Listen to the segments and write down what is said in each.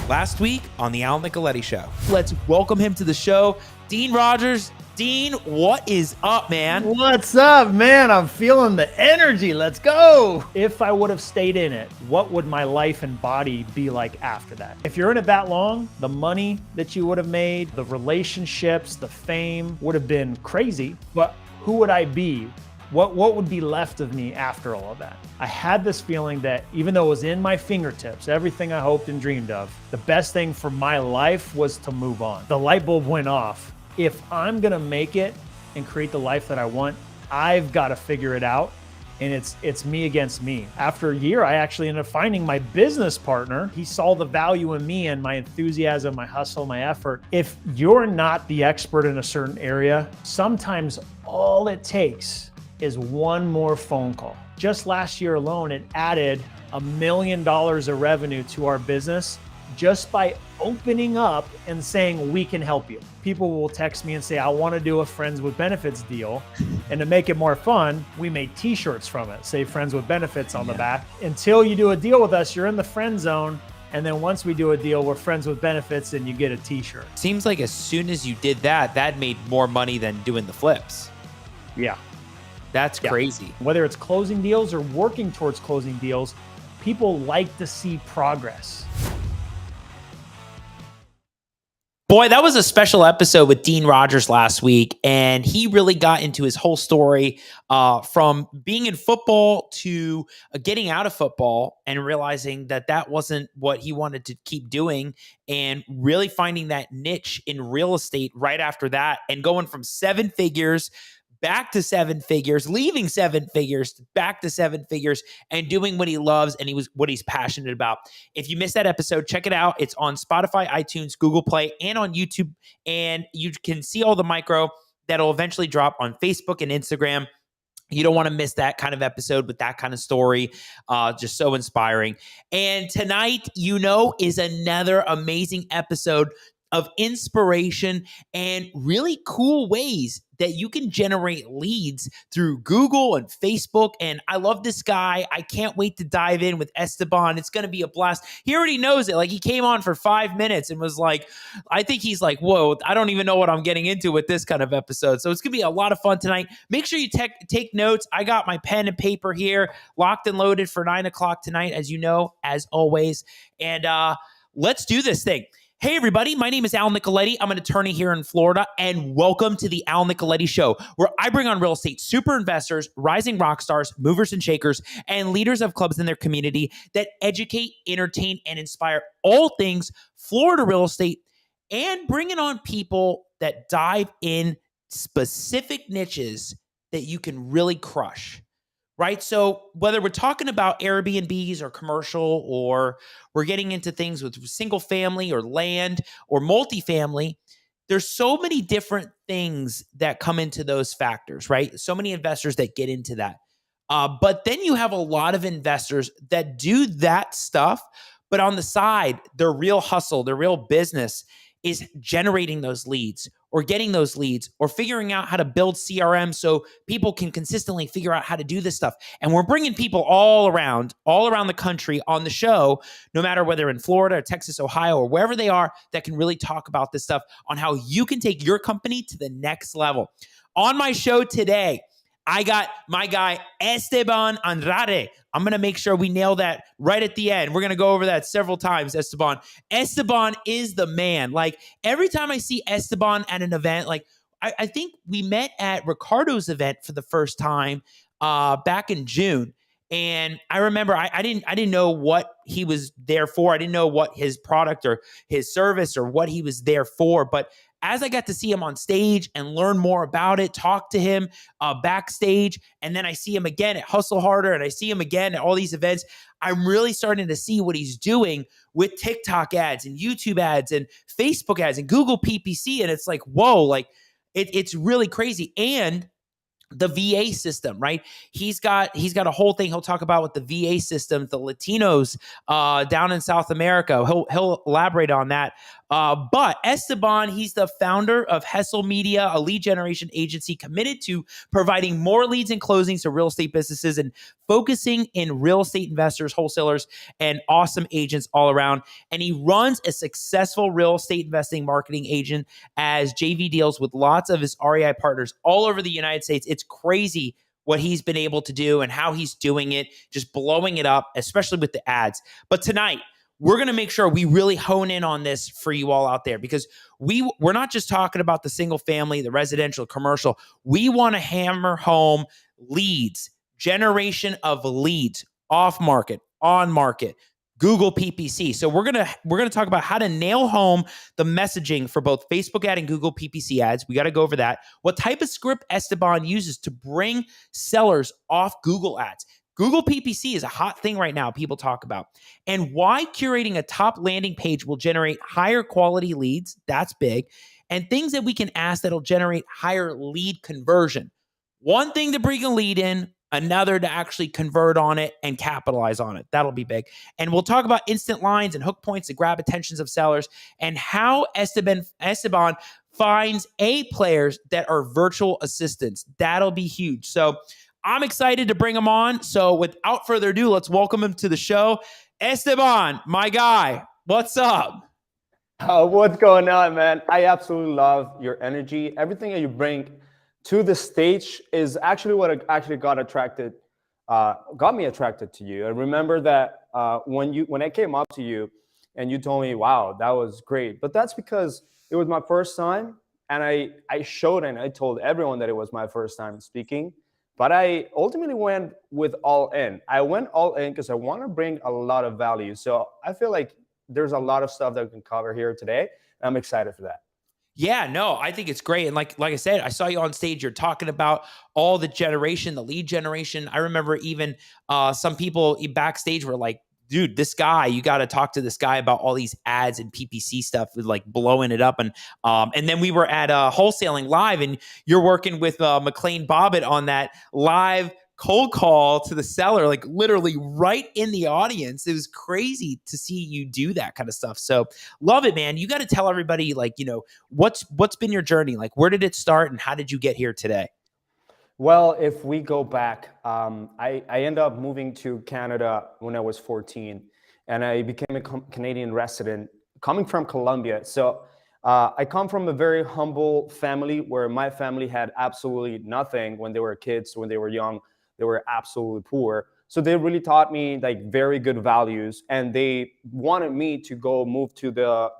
last week on the Al Nicoletti Show. Let's welcome him to the show, Dean Rogers. Dean, what is up, man? What's up, man? I'm feeling the energy. Let's go. If I would have stayed in it, what would my life and body be like after that? If you're in it that long, the money that you would have made, the relationships, the fame would have been crazy. But who would I be? What would be left of me after all of that? I had this feeling that even though it was in my fingertips, everything I hoped and dreamed of, the best thing for my life was to move on. The light bulb went off. If I'm gonna make it and create the life that I want, I've got to figure it out. And it's me against me. After a year, I actually ended up finding my business partner. He saw the value in me and my enthusiasm, my hustle, my effort. If you're not the expert in a certain area, sometimes all it takes is one more phone call. Just last year alone, it added $1 million of revenue to our business just by opening up and saying, we can help you. People will text me and say, I want to do a friends with benefits deal. And to make it more fun, we made t-shirts from it, say friends with benefits on the back. Until you do a deal with us, you're in the friend zone. And then once we do a deal, we're friends with benefits and you get a t-shirt. Seems like as soon as you did that, that made more money than doing the flips. Yeah. That's crazy. Whether it's closing deals or working towards closing deals, people like to see progress. Boy, that was a special episode with Dean Rogers last week, and he really got into his whole story from being in football to getting out of football and realizing that that wasn't what he wanted to keep doing, and really finding that niche in real estate right after that, and going from 7 figures back to 7 figures, leaving 7 figures, back to 7 figures, and doing what he loves and what he's passionate about. If you missed that episode, check it out. It's on Spotify, iTunes, Google Play, and on YouTube. And you can see all the micro that'll eventually drop on Facebook and Instagram. You don't want to miss that kind of episode with that kind of story. Just so inspiring. And tonight, is another amazing episode of inspiration and really cool ways that you can generate leads through Google and Facebook. And I love this guy. I can't wait to dive in with Esteban. It's going to be a blast. He already knows it. Like, he came on for 5 minutes and was like, I think he's like, whoa, I don't even know what I'm getting into with this kind of episode. So it's going to be a lot of fun tonight. Make sure you take notes. I got my pen and paper here locked and loaded for 9 o'clock tonight, as you know, as always. And let's do this thing. Hey, everybody, my name is Al Nicoletti. I'm an attorney here in Florida, and welcome to the Al Nicoletti Show, where I bring on real estate super investors, rising rock stars, movers and shakers, and leaders of clubs in their community that educate, entertain, and inspire all things Florida real estate, and bringing on people that dive in specific niches that you can really crush. Right? So whether we're talking about Airbnbs or commercial, or we're getting into things with single family or land or multifamily, there's so many different things that come into those factors, right? So many investors that get into that. But then you have a lot of investors that do that stuff, but on the side, their real hustle, their real business is generating those leads or getting those leads or figuring out how to build CRM so people can consistently figure out how to do this stuff. And we're bringing people all around the country on the show, no matter whether in Florida or Texas, Ohio, or wherever they are, that can really talk about this stuff on how you can take your company to the next level. On my show today, I got my guy, Esteban Andrade. I'm going to make sure we nail that right at the end. We're going to go over that several times, Esteban. Esteban is the man. Like, every time I see Esteban at an event, like, I think we met at Ricardo's event for the first time back in June. And I remember I didn't know what he was there for. I didn't know what his product or his service or what he was there for. But as I got to see him on stage and learn more about it, talk to him backstage, and then I see him again at Hustle Harder, and I see him again at all these events, I'm really starting to see what he's doing with TikTok ads and YouTube ads and Facebook ads and Google PPC. And it's like, whoa, like it's really crazy. And the VA system, right? He's got a whole thing he'll talk about with the VA system, the Latinos down in South America. He'll elaborate on that. But Esteban, he's the founder of Hessel Media, a lead generation agency committed to providing more leads and closings to real estate businesses and focusing in real estate investors, wholesalers, and awesome agents all around. And he runs a successful real estate investing marketing agent as JV deals with lots of his REI partners all over the United States. It's crazy what he's been able to do and how he's doing it, just blowing it up, especially with the ads. But tonight, we're going to make sure we really hone in on this for you all out there, because we're not just talking about the single family, the residential, commercial. We want to hammer home leads, generation of leads, off market, on market, Google PPC. So we're gonna talk about how to nail home the messaging for both Facebook ad and Google PPC ads. We got to go over that. What type of script Esteban uses to bring sellers off Google ads. Google PPC is a hot thing right now, people talk about. And why curating a top landing page will generate higher quality leads. That's big. And things that we can ask that'll generate higher lead conversion. One thing to bring a lead in, another to actually convert on it and capitalize on it. That'll be big. And we'll talk about instant lines and hook points to grab attentions of sellers, and how Esteban finds A players that are virtual assistants. That'll be huge. So I'm excited to bring him on. So without further ado, let's welcome him to the show. Esteban, my guy, what's up? What's going on, man? I absolutely love your energy. Everything that you bring to the stage is actually what actually got me attracted to you. I remember that when I came up to you and you told me, wow, that was great. But that's because it was my first time, and I showed and I told everyone that it was my first time speaking. But I ultimately went with all in. I went all in because I want to bring a lot of value. So I feel like there's a lot of stuff that we can cover here today. And I'm excited for that. Yeah, no, I think it's great. And like I said, I saw you on stage. You're talking about all the generation, the lead generation. I remember even some people backstage were like, dude, this guy, you got to talk to this guy about all these ads and PPC stuff, with like blowing it up. And then we were at Wholesaling Live, and you're working with McLean Bobbitt on that live cold call to the seller, like literally right in the audience. It was crazy to see you do that kind of stuff. So love it, man. You got to tell everybody, like, what's been your journey? Like, where did it start and how did you get here today? Well, if we go back, I ended up moving to Canada when I was 14, and I became a Canadian resident coming from Colombia. So I come from a very humble family where my family had absolutely nothing when they were kids. When they were young, they were absolutely poor. So they really taught me like very good values, and they wanted me to go move to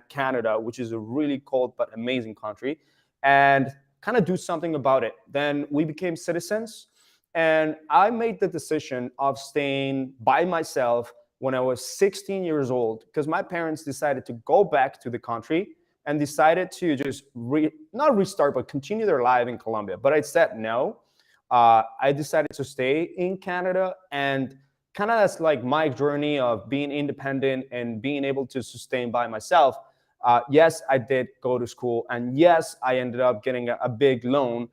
Canada, which is a really cold but amazing country, and kind of do something about it. Then we became citizens, and I made the decision of staying by myself when I was 16 years old, because my parents decided to go back to the country and decided to just not restart, but continue their life in Colombia. But I said no. I decided to stay in Canada, and kind of that's like my journey of being independent and being able to sustain by myself. Yes, I did go to school, and yes, I ended up getting a big loan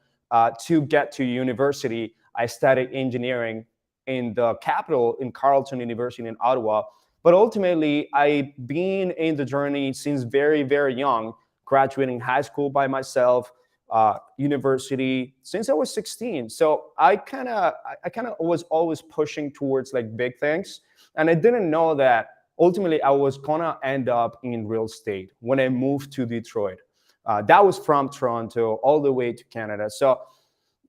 to get to university. I studied engineering in the capital, in Carleton University in Ottawa. But ultimately, I've been in the journey since very, very young, graduating high school by myself, university since I was 16. So I kind of was always pushing towards like big things, and I didn't know that ultimately I was gonna end up in real estate when I moved to Detroit. That was from Toronto all the way to Canada. So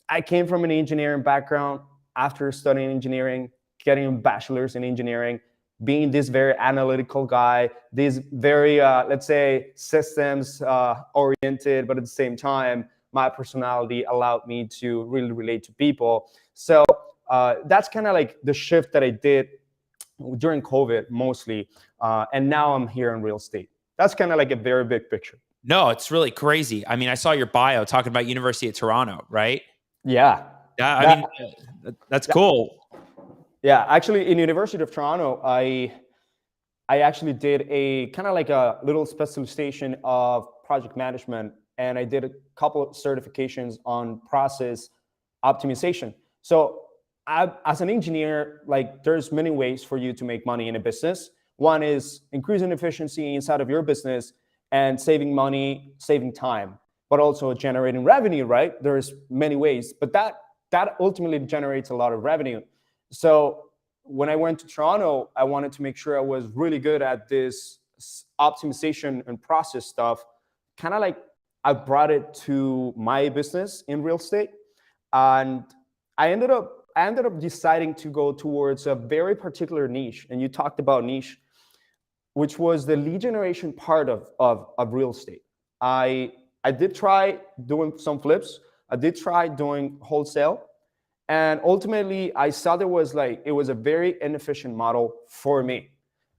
I came from an engineering background. After studying engineering, getting a bachelor's in engineering, being this very analytical guy, this very, let's say, systems oriented, but at the same time, my personality allowed me to really relate to people. So that's kind of like the shift that I did during COVID mostly. And now I'm here in real estate. That's kind of like a very big picture. No, it's really crazy. I mean, I saw your bio talking about University of Toronto, right? Yeah. Yeah, that's cool. Yeah, actually, in University of Toronto, I actually did a kind of like a little specialization of project management, and I did a couple of certifications on process optimization. So as an engineer, like there's many ways for you to make money in a business. One is increasing efficiency inside of your business and saving money, saving time, but also generating revenue, right? There's many ways, but that ultimately generates a lot of revenue. So when I went to Toronto, I wanted to make sure I was really good at this optimization and process stuff. Kind of like I brought it to my business in real estate, and I ended up deciding to go towards a very particular niche. And you talked about niche, which was the lead generation part of real estate. I did try doing some flips. I did try doing wholesale. And ultimately, I saw it was a very inefficient model for me.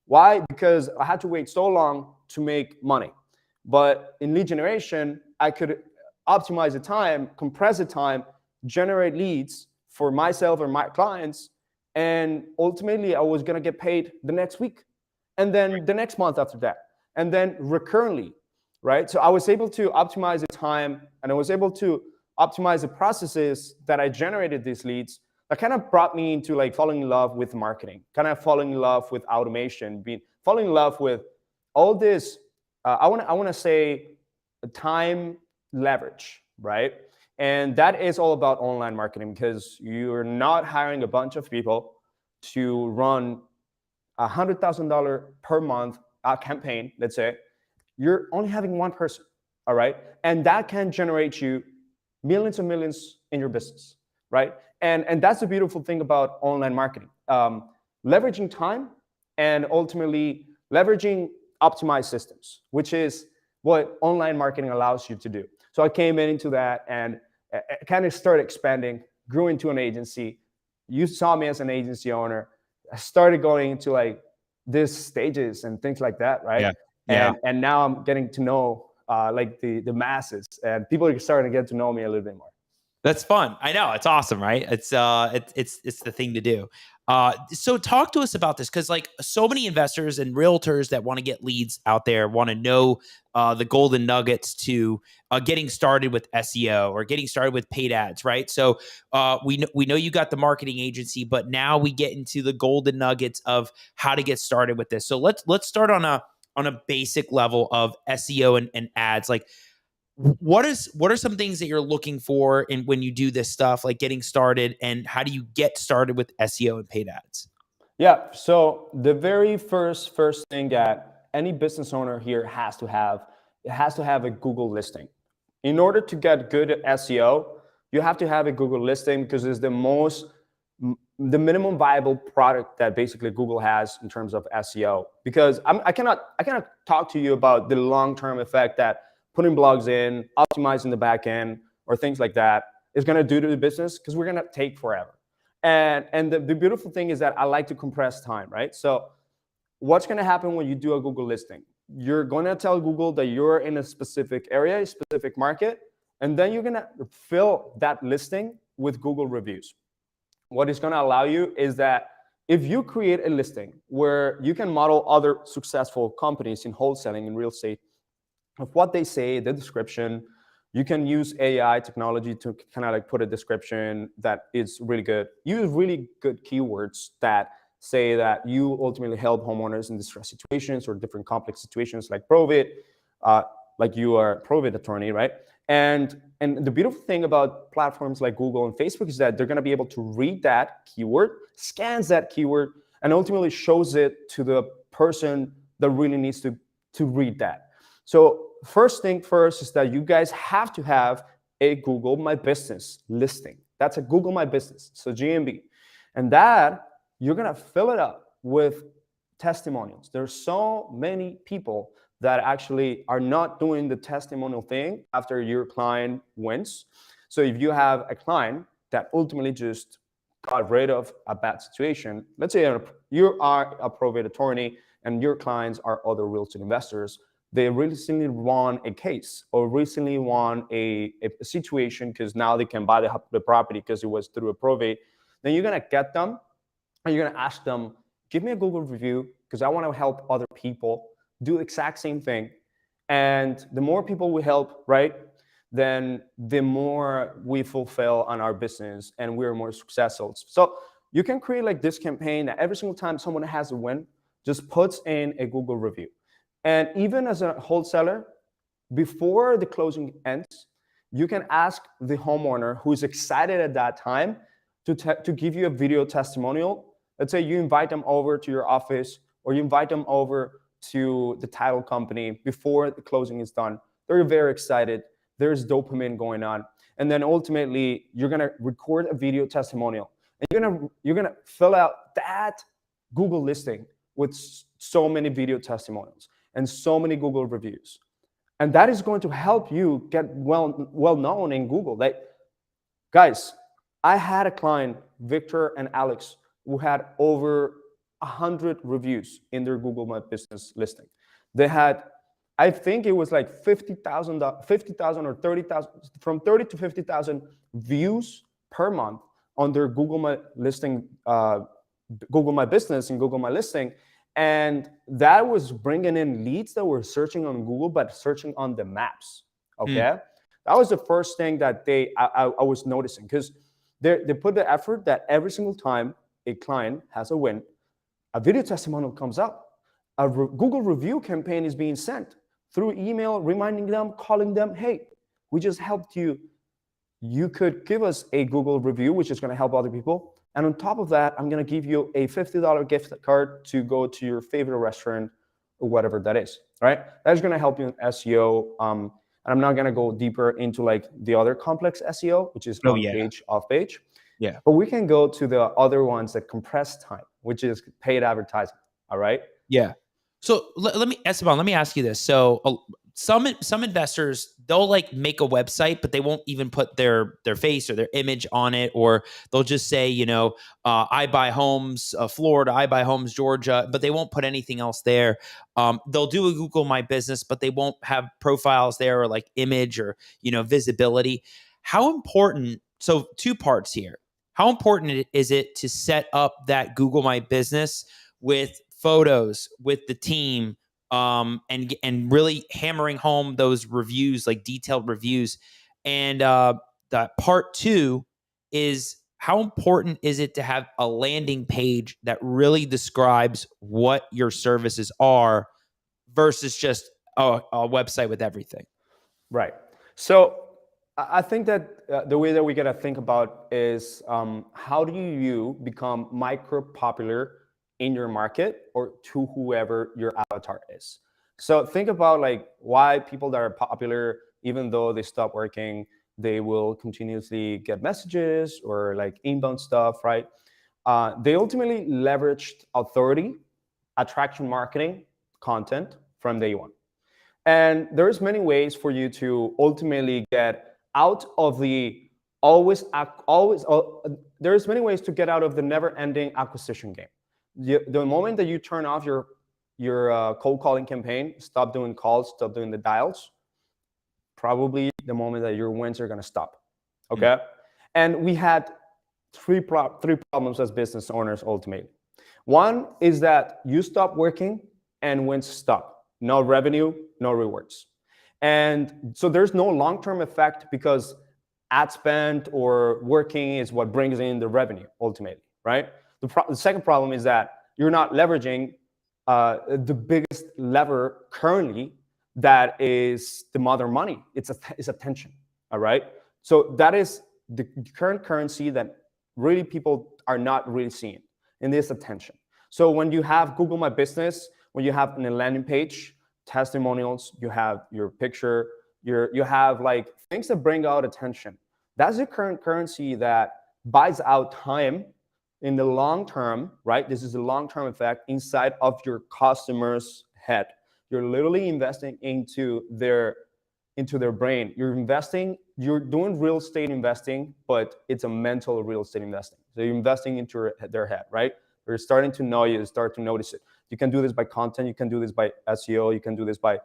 Why? Because I had to wait so long to make money. But in lead generation, I could optimize the time, compress the time, generate leads for myself or my clients. And ultimately, I was going to get paid the next week, and then the next month after that, and then recurrently, right? So I was able to optimize the time, and I was able to optimize the processes that I generated these leads. That kind of brought me into like falling in love with marketing, kind of falling in love with automation, falling in love with all this. I want to say time leverage, right? And that is all about online marketing, because you're not hiring a bunch of people to run $100,000 per month campaign, let's say. You're only having one person, all right? And that can generate you millions and millions in your business, right? And that's the beautiful thing about online marketing. Leveraging time and ultimately leveraging optimized systems, which is what online marketing allows you to do. So I came into that and kind of started expanding, grew into an agency. You saw me as an agency owner. I started going into like these stages and things like that, right? Yeah. Yeah. And now I'm getting to know like the masses, and people are starting to get to know me a little bit more. That's fun. I know, it's awesome, right? It's the thing to do. So talk to us about this, because like so many investors and realtors that want to get leads out there want to know the golden nuggets to getting started with SEO or getting started with paid ads, right? So we know you got the marketing agency, but now we get into the golden nuggets of how to get started with this. So let's start on a basic level of SEO and ads. Like, what are some things that you're looking for in when you do this stuff, like getting started, and how do you get started with SEO and paid ads? Yeah. So the very first thing that any business owner here has to have, it has to have a Google listing. In order to get good at SEO, you have to have a Google listing, because it's the minimum viable product that basically Google has in terms of SEO. Because I cannot talk to you about the long-term effect that putting blogs in, optimizing the back end, or things like that is going to do to the business, because we're going to take forever. And the beautiful thing is that I like to compress time, right? So what's going to happen when you do a Google listing? You're going to tell Google that you're in a specific area, a specific market, and then you're going to fill that listing with Google reviews. What it's going to allow you is that if you create a listing where you can model other successful companies in wholesaling and real estate of what they say, the description, you can use AI technology to kind of like put a description that is really good. Use really good keywords that say that you ultimately help homeowners in distress situations or different complex situations like probate, like you are a probate attorney, right? And the beautiful thing about platforms like Google and Facebook is that they're going to be able to read that keyword, scans that keyword, and ultimately shows it to the person that really needs to read that. So first thing first is that you guys have to have a Google My Business listing. That's a Google My Business, so GMB. And that, you're going to fill it up with testimonials. There's so many people that actually are not doing the testimonial thing after your client wins. So if you have a client that ultimately just got rid of a bad situation, let's say you are a probate attorney and your clients are other real estate investors, they recently won a case or recently won a situation because now they can buy the property because it was through a probate, then you're going to get them and you're going to ask them, give me a Google review because I want to help other people do the exact same thing. And the more people we help, right, then the more we fulfill on our business and we're more successful. So you can create like this campaign that every single time someone has a win, just puts in a Google review. And even as a wholesaler, before the closing ends, you can ask the homeowner who's excited at that time to give you a video testimonial. Let's say you invite them over to your office, or you invite them over to the title company before the closing is done. They're very excited. There's dopamine going on. And then ultimately, you're gonna record a video testimonial. And you're gonna fill out that Google listing with so many video testimonials and so many Google reviews. And that is going to help you get well known in Google. Like, guys, I had a client, Victor and Alex, who had over 100 reviews in their Google My Business listing. They had, I think it was like 50,000 or 30,000, from 30 to 50,000 views per month on their Google My listing, Google My Business and Google My Listing. And that was bringing in leads that were searching on Google, but searching on the maps. Okay. That was the first thing that I was noticing, because they put the effort that every single time a client has a win, a video testimonial comes up, a Google review campaign is being sent through email, reminding them, calling them, hey, we just helped you. You could give us a Google review, which is going to help other people. And on top of that, I'm going to give you a $50 gift card to go to your favorite restaurant or whatever that is, right? That's going to help you in SEO. And I'm not going to go deeper into like the other complex SEO, which is on page, off page. Yeah. But we can go to the other ones that compress time, which is paid advertising. All right. Yeah. So Esteban, let me ask you this. So some investors, they'll like make a website, but they won't even put their face or their image on it, or they'll just say, I buy homes, Florida, I buy homes, Georgia, but they won't put anything else there. They'll do a Google My Business, but they won't have profiles there or like image or, visibility. How important, so two parts here. How important is it to set up that Google My Business with photos, with the team, and really hammering home those reviews, like detailed reviews? And that part two is, how important is it to have a landing page that really describes what your services are versus just a website with everything? Right. So I think that the way that we got to think about is how do you become micro popular in your market or to whoever your avatar is. So think about like why people that are popular, even though they stop working, they will continuously get messages or like inbound stuff, right? They ultimately leveraged authority, attraction marketing, content from day one. And there's many ways for you to ultimately get out of the there's many ways to get out of the never-ending acquisition game. The moment that you turn off your cold calling campaign, stop doing calls, stop doing the dials, probably the moment that your wins are going to stop. Okay. And we had three problems as business owners ultimately. One is that you stop working and wins stop. No revenue, no rewards. And so there's no long-term effect because ad spend or working is what brings in the revenue ultimately, right? The second problem is that you're not leveraging the biggest lever currently that is the modern money. It's attention, all right? So that is the current currency that really people are not really seeing, and this attention. So when you have Google My Business, when you have a landing page, testimonials, you have your picture, you have like things that bring out attention. That's the current currency that buys out time in the long term, right? This is a long-term effect inside of your customer's head. You're literally investing into their brain. You're doing real estate investing, but it's a mental real estate investing. So you're investing into their head, right? They're starting to know you, start to notice it. You can do this by content. You can do this by SEO. You can do this by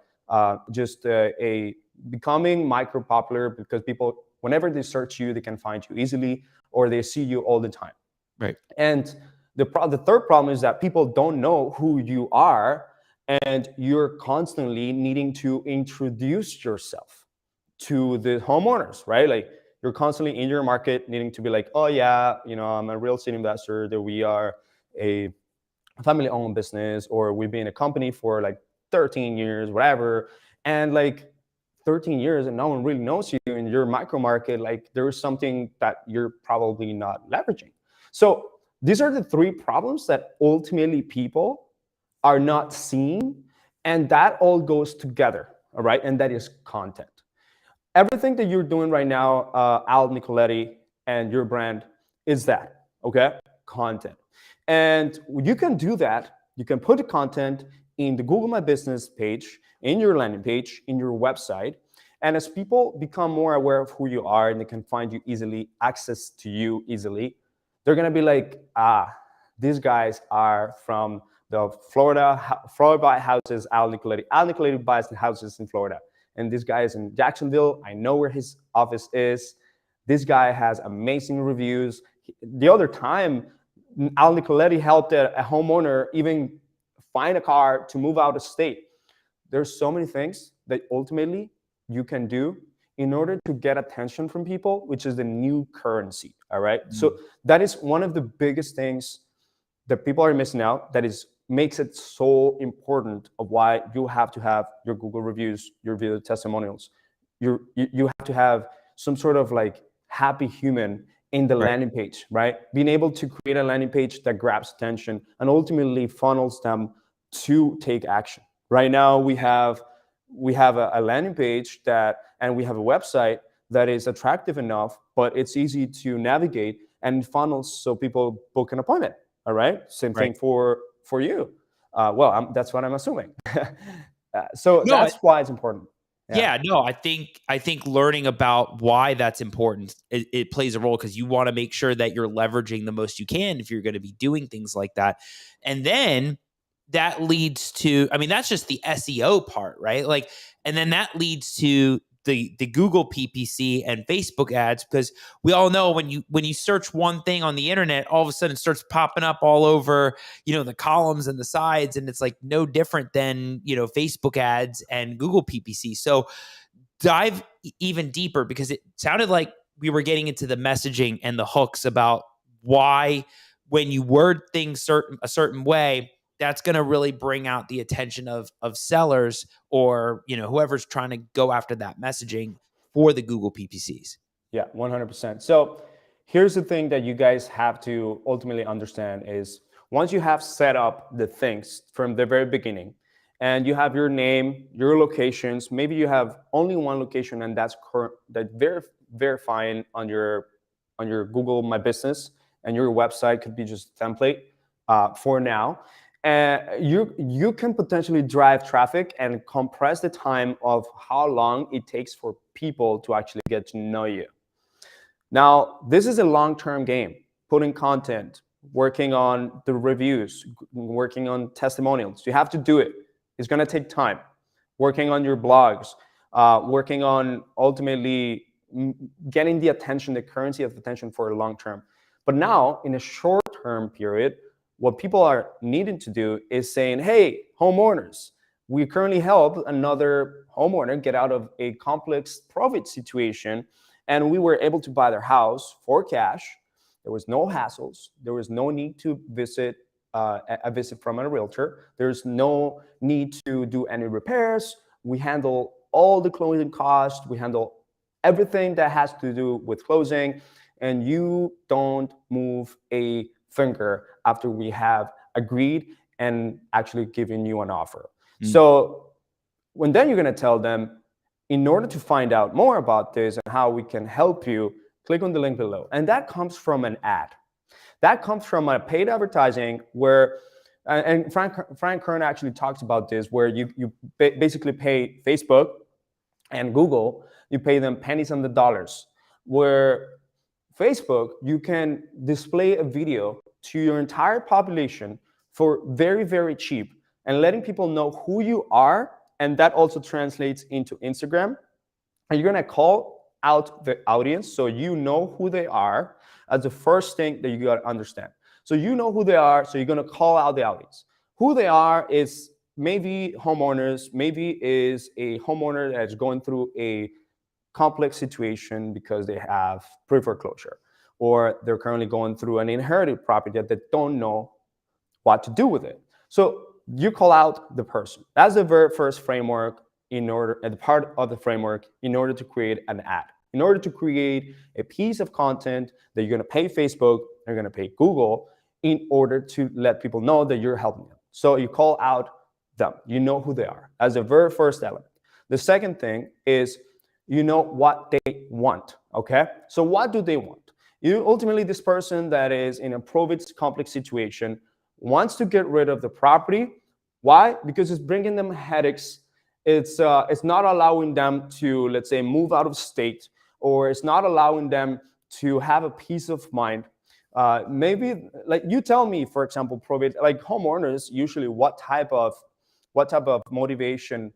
just becoming micro popular, because people, whenever they search you, they can find you easily, or they see you all the time. Right. And the third problem is that people don't know who you are, and you're constantly needing to introduce yourself to the homeowners, right? Like you're constantly in your market needing to be like, oh yeah, I'm a real estate investor, that we are a family-owned business, or we've been a company for like 13 years, whatever. And like 13 years and no one really knows you in your micro market, like there's something that you're probably not leveraging. So these are the three problems that ultimately people are not seeing, and that all goes together, all right? And that is content. Everything that you're doing right now, Al Nicoletti and your brand, is that, okay? Content. And you can do that. You can put the content in the Google My Business page, in your landing page, in your website. And as people become more aware of who you are and they can find you easily, access to you easily, they're going to be like, these guys are from the Florida buy houses, Al Nicoletti. Al Nicoletti buys the houses in Florida. And this guy is in Jacksonville. I know where his office is. This guy has amazing reviews. The other time, Al Nicoletti helped a homeowner even find a car to move out of state. There's so many things that ultimately you can do in order to get attention from people, which is the new currency, all right? Mm-hmm. So that is one of the biggest things that people are missing out, that makes it so important of why you have to have your Google reviews, your video testimonials. You have to have some sort of like happy human in the landing page, right? Being able to create a landing page that grabs attention and ultimately funnels them to take action. Right now, we have a landing page and we have a website that is attractive enough, but it's easy to navigate and funnels so people book an appointment. All right. Same thing for you. That's what I'm assuming. That's why it's important. Yeah, no, I think learning about why that's important, it plays a role, because you want to make sure that you're leveraging the most you can if you're going to be doing things like that. And then that leads to, I mean, that's just the SEO part, right? Like, and then that leads to the Google PPC and Facebook ads, because we all know when you search one thing on the internet, all of a sudden it starts popping up all over, the columns and the sides, and it's like no different than, Facebook ads and Google PPC. So dive even deeper, because it sounded like we were getting into the messaging and the hooks about why, when you word things a certain way, that's going to really bring out the attention of sellers, or whoever's trying to go after that messaging for the Google PPCs. Yeah, 100%. So here's the thing that you guys have to ultimately understand is, once you have set up the things from the very beginning, and you have your name, your locations, maybe you have only one location, and that's verifying on your Google My Business, and your website could be just a template for now. You can potentially drive traffic and compress the time of how long it takes for people to actually get to know you. Now, this is a long-term game. Putting content, working on the reviews, working on testimonials. You have to do it. It's going to take time. Working on your blogs, working on ultimately getting the attention, the currency of attention for a long term. But now, in a short-term period, what people are needing to do is saying, hey, homeowners, we currently help another homeowner get out of a complex profit situation, and we were able to buy their house for cash. There was no hassles. There was no need to visit a visit from a realtor. There's no need to do any repairs. We handle all the closing costs. We handle everything that has to do with closing, and you don't move a finger after we have agreed and actually given you an offer. So then you're going to tell them, in order to find out more about this and how we can help you, click on the link below. And that comes from an ad. That comes from a paid advertising where, and Frank Kern actually talks about this, where you basically pay Facebook and Google, you pay them pennies on the dollars. Where Facebook, you can display a video to your entire population for very, very cheap, and letting people know who you are. And that also translates into Instagram. And you're going to call out the audience, so you know who they are, as the first thing that you got to understand. So you know who they are, so you're going to call out the audience. Who they are is maybe homeowners, maybe is a homeowner that's going through a complex situation because they have pre-foreclosure, or they're currently going through an inherited property that they don't know what to do with it. So you call out the person. That's the very first framework part of the framework in order to create an ad, in order to create a piece of content that you're going to pay Facebook, you're going to pay Google in order to let people know that you're helping them. So you call out them. You know who they are as the very first element. The second thing is you know what they want, okay? So what do they want? Ultimately, this person that is in a probate complex situation wants to get rid of the property. Why? Because it's bringing them headaches. It's not allowing them to, let's say, move out of state, or it's not allowing them to have a peace of mind. Maybe, like, you tell me, for example, probate, like homeowners, usually what type of motivation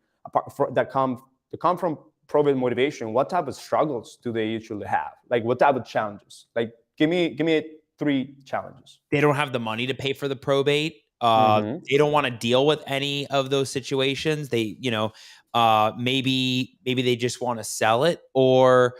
that come from probate motivation, what type of struggles do they usually have? Like, what type of challenges? Like, give me 3 challenges. They don't have the money to pay for the probate. They don't want to deal with any of those situations. They, maybe they just want to sell it, or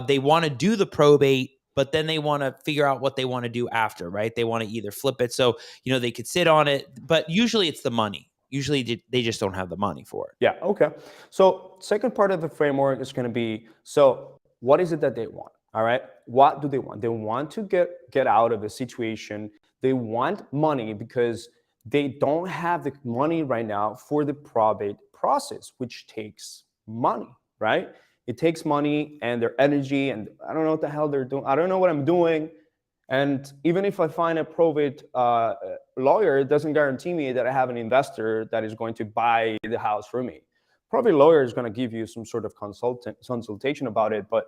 they want to do the probate, but then they want to figure out what they want to do after, right? They want to either flip it. So, they could sit on it, but usually it's the money. Usually they just don't have the money for it. Yeah, okay. So second part of the framework is going to be, so what is it that they want? All right. What do they want? They want to get out of a situation. They want money because they don't have the money right now for the probate process, which takes money, right? It takes money and their energy, and I don't know what the hell they're doing. I don't know what I'm doing. And even if I find a probate lawyer, it doesn't guarantee me that I have an investor that is going to buy the house for me. Probate lawyer is going to give you some sort of consultation about it, but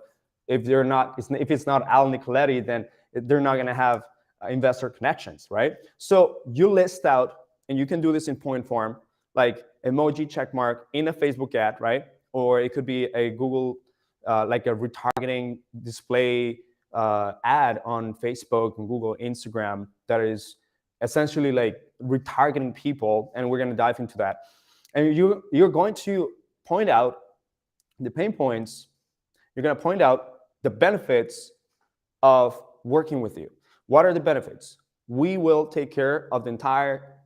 if it's not Al Nicoletti, then they're not going to have investor connections, right? So you list out, and you can do this in point form, like emoji check mark in a Facebook ad, right? Or it could be a Google, like a retargeting display ad on Facebook and Google, Instagram, that is essentially like retargeting people, and we're going to dive into that. And you're going to point out the pain points. You're going to point out the benefits of working with you. What are the benefits? We will take care of the entire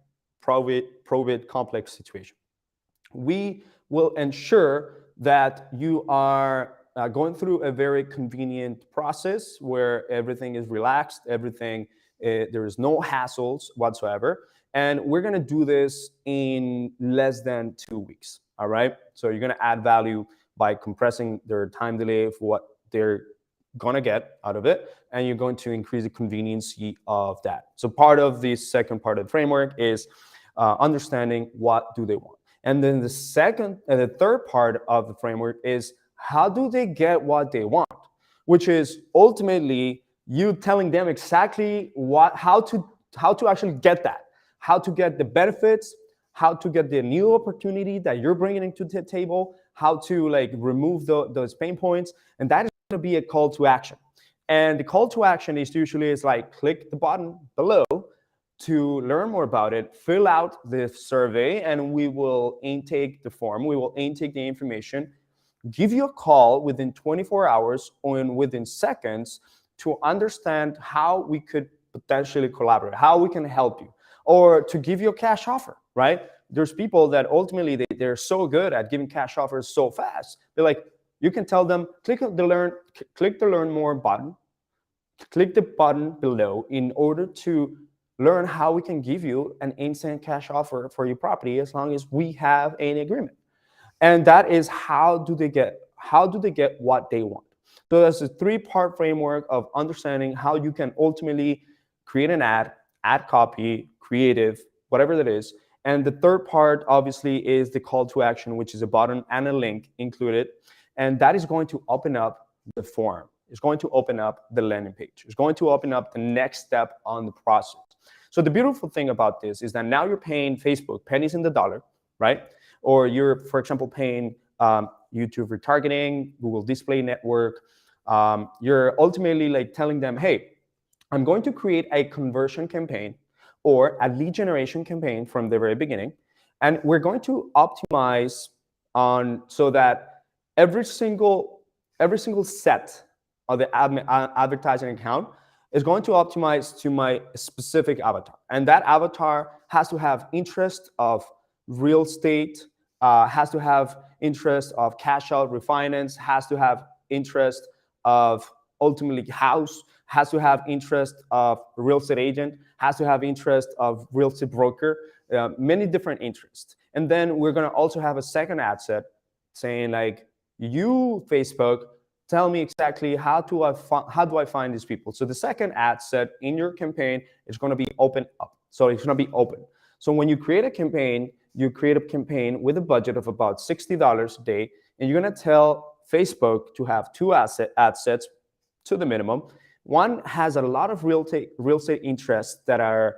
probate complex situation. We will ensure that you are going through a very convenient process where everything is relaxed, there is no hassles whatsoever. And we're going to do this in less than 2 weeks. All right. So you're going to add value by compressing their time delay of what they're going to get out of it. And you're going to increase the conveniency of that. So part of the second part of the framework is understanding what do they want. And then the third part of the framework is how do they get what they want, which is ultimately you telling them exactly how to actually get that, how to get the benefits, how to get the new opportunity that you're bringing into the table, how to like remove those pain points. And that is going to be a call to action. And the call to action is usually like click the button below to learn more about it, fill out the survey, and we will intake the form. We will intake the information, give you a call within 24 hours or within seconds to understand how we could potentially collaborate, how we can help you, or to give you a cash offer, right? There's people that ultimately they're so good at giving cash offers so fast. They're like, you can tell them, click the learn more button, click the button below in order to learn how we can give you an instant cash offer for your property as long as we have an agreement. And that is how do they get what they want. So that's a 3-part framework of understanding how you can ultimately create an ad copy, creative, whatever that is. And the third part obviously is the call to action, which is a button and a link included. And that is going to open up the form. It's going to open up the landing page. It's going to open up the next step on the process. So the beautiful thing about this is that now you're paying Facebook pennies in the dollar, right? Or you're, for example, paying YouTube retargeting, Google Display Network. You're ultimately like telling them, hey, I'm going to create a conversion campaign or a lead generation campaign from the very beginning. And we're going to optimize on so that every single every single set of the advertising account is going to optimize to my specific avatar. And that avatar has to have interest of real estate, has to have interest of cash out refinance, has to have interest of ultimately house, has to have interest of real estate agent, has to have interest of real estate broker, many different interests. And then we're going to also have a second ad set saying like, you, Facebook, tell me exactly how do I find these people. So the second ad set in your campaign is going to be open up. So it's going to be open. So when you create a campaign, you create a campaign with a budget of about $60 a day, and you're going to tell Facebook to have two ad sets to the minimum. One has a lot of real estate interests that are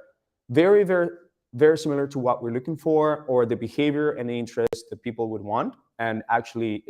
very, very, very similar to what we're looking for, or the behavior and the interest that people would want. And actually,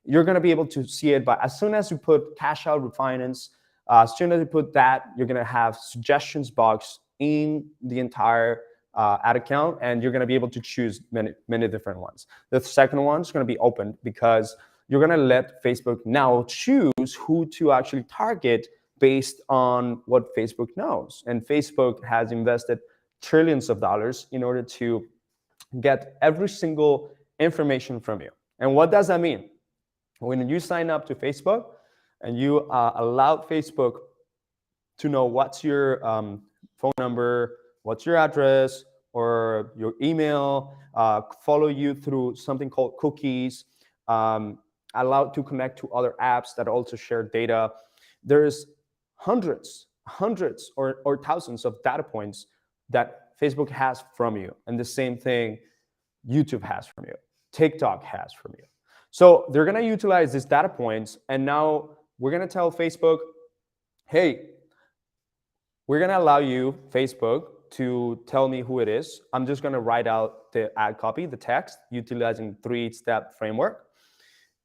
you're going to be able to see it. But as soon as you put cash out refinance, as soon as you put that, you're going to have suggestions box in the entire ad account, and you're going to be able to choose many different ones. The second one is going to be open, because you're going to let Facebook now choose who to actually target based on what Facebook knows. And Facebook has invested trillions of dollars in order to get every single information from you. And what does that mean? When you sign up to Facebook and you allow Facebook to know what's your phone number, what's your address, or your email, follow you through something called cookies, allowed to connect to other apps that also share data. There's hundreds or thousands of data points that Facebook has from you. And the same thing YouTube has from you, TikTok has from you. So they're going to utilize these data points. And now we're going to tell Facebook, hey, we're going to allow you, Facebook, to tell me who it is. I'm just going to write out the ad copy, the text, utilizing 3-step framework.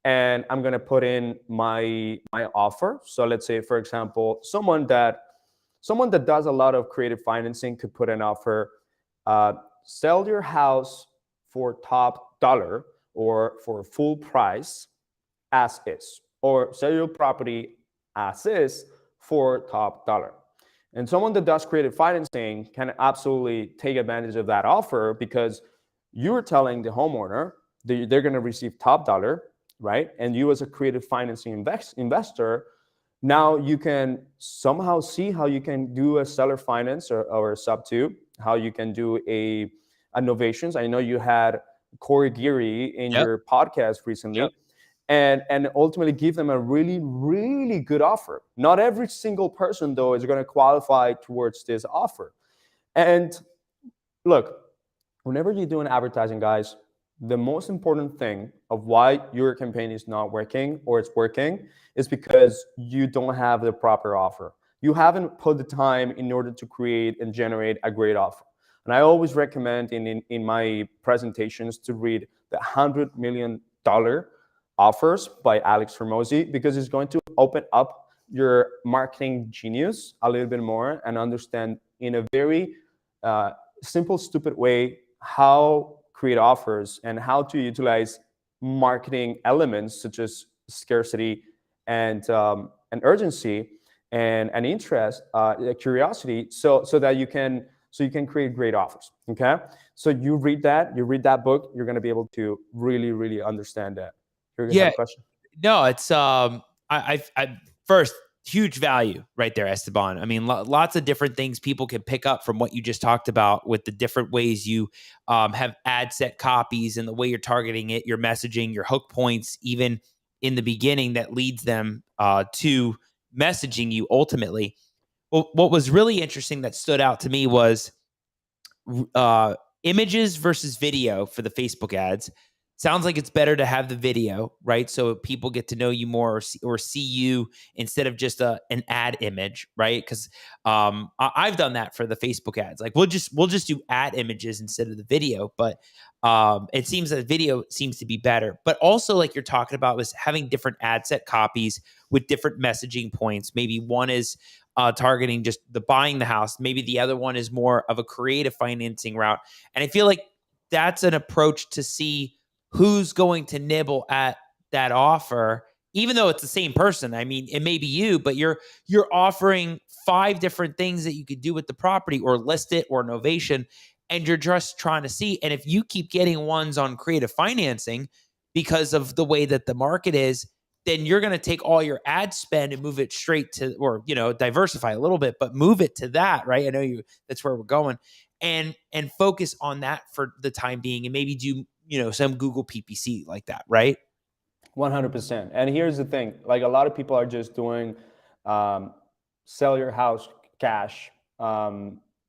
And I'm going to put in my offer. So let's say, for example, someone that does a lot of creative financing could put an offer, sell your house for top dollar or for full price as is, or sell your property as is for top dollar. And someone that does creative financing can absolutely take advantage of that offer, because you're telling the homeowner that they're going to receive top dollar, right? And you, as a creative financing investor, now you can somehow see how you can do a seller finance or a sub two, how you can do a novations. I know you had Corey Geary in your podcast recently. And ultimately give them a really, really good offer. Not every single person, though, is going to qualify towards this offer. And look, whenever you're doing advertising, guys, the most important thing of why your campaign is not working or it's working is because you don't have the proper offer. You haven't put the time in order to create and generate a great offer. And I always recommend in my presentations to read the $100 million offers by Alex Hormozi, because it's going to open up your marketing genius a little bit more and understand in a very simple, stupid way how create offers and how to utilize marketing elements such as scarcity and urgency and interest, curiosity, so that you can create great offers. Okay, so you read that book, you're going to be able to really, really understand that. Yeah. Have a question? No, it's I first, huge value right there, Esteban. I mean, lots of different things people can pick up from what you just talked about with the different ways you have ad set copies and the way you're targeting it, your messaging, your hook points, even in the beginning that leads them to messaging you ultimately. Well, what was really interesting that stood out to me was images versus video for the Facebook ads. Sounds like it's better to have the video, right? So people get to know you more or see you instead of just an ad image, right? Because I've done that for the Facebook ads. Like we'll just do ad images instead of the video, but it seems that video seems to be better. But also, like you're talking about, was having different ad set copies with different messaging points. Maybe one is targeting just the buying the house. Maybe the other one is more of a creative financing route. And I feel like that's an approach to see who's going to nibble at that offer even though it's the same person. I mean, it may be you, but you're offering 5 different things that you could do with the property or list it or novation, and you're just trying to see. And if you keep getting ones on creative financing because of the way that the market is, then you're going to take all your ad spend and move it straight to, or, you know, diversify a little bit, but move it to that, right? I know that's where we're going, and focus on that for the time being, and maybe do, you know, some Google PPC like that, right? 100%. And here's the thing, like a lot of people are just doing sell your house cash,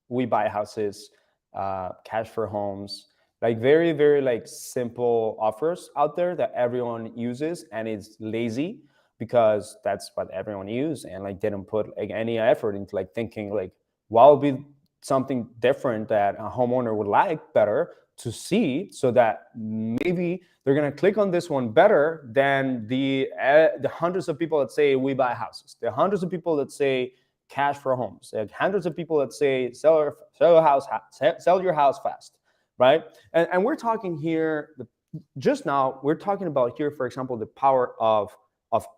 we buy houses, cash for homes, like very, very like simple offers out there that everyone uses, and it's lazy because that's what everyone uses, and like didn't put like any effort into like thinking like what would be something different that a homeowner would like better to see, so that maybe they're going to click on this one better than the hundreds of people that say we buy houses, the hundreds of people that say cash for homes, like hundreds of people that say sell your house fast, right? And we're talking here, just now we're talking about here, for example, the power of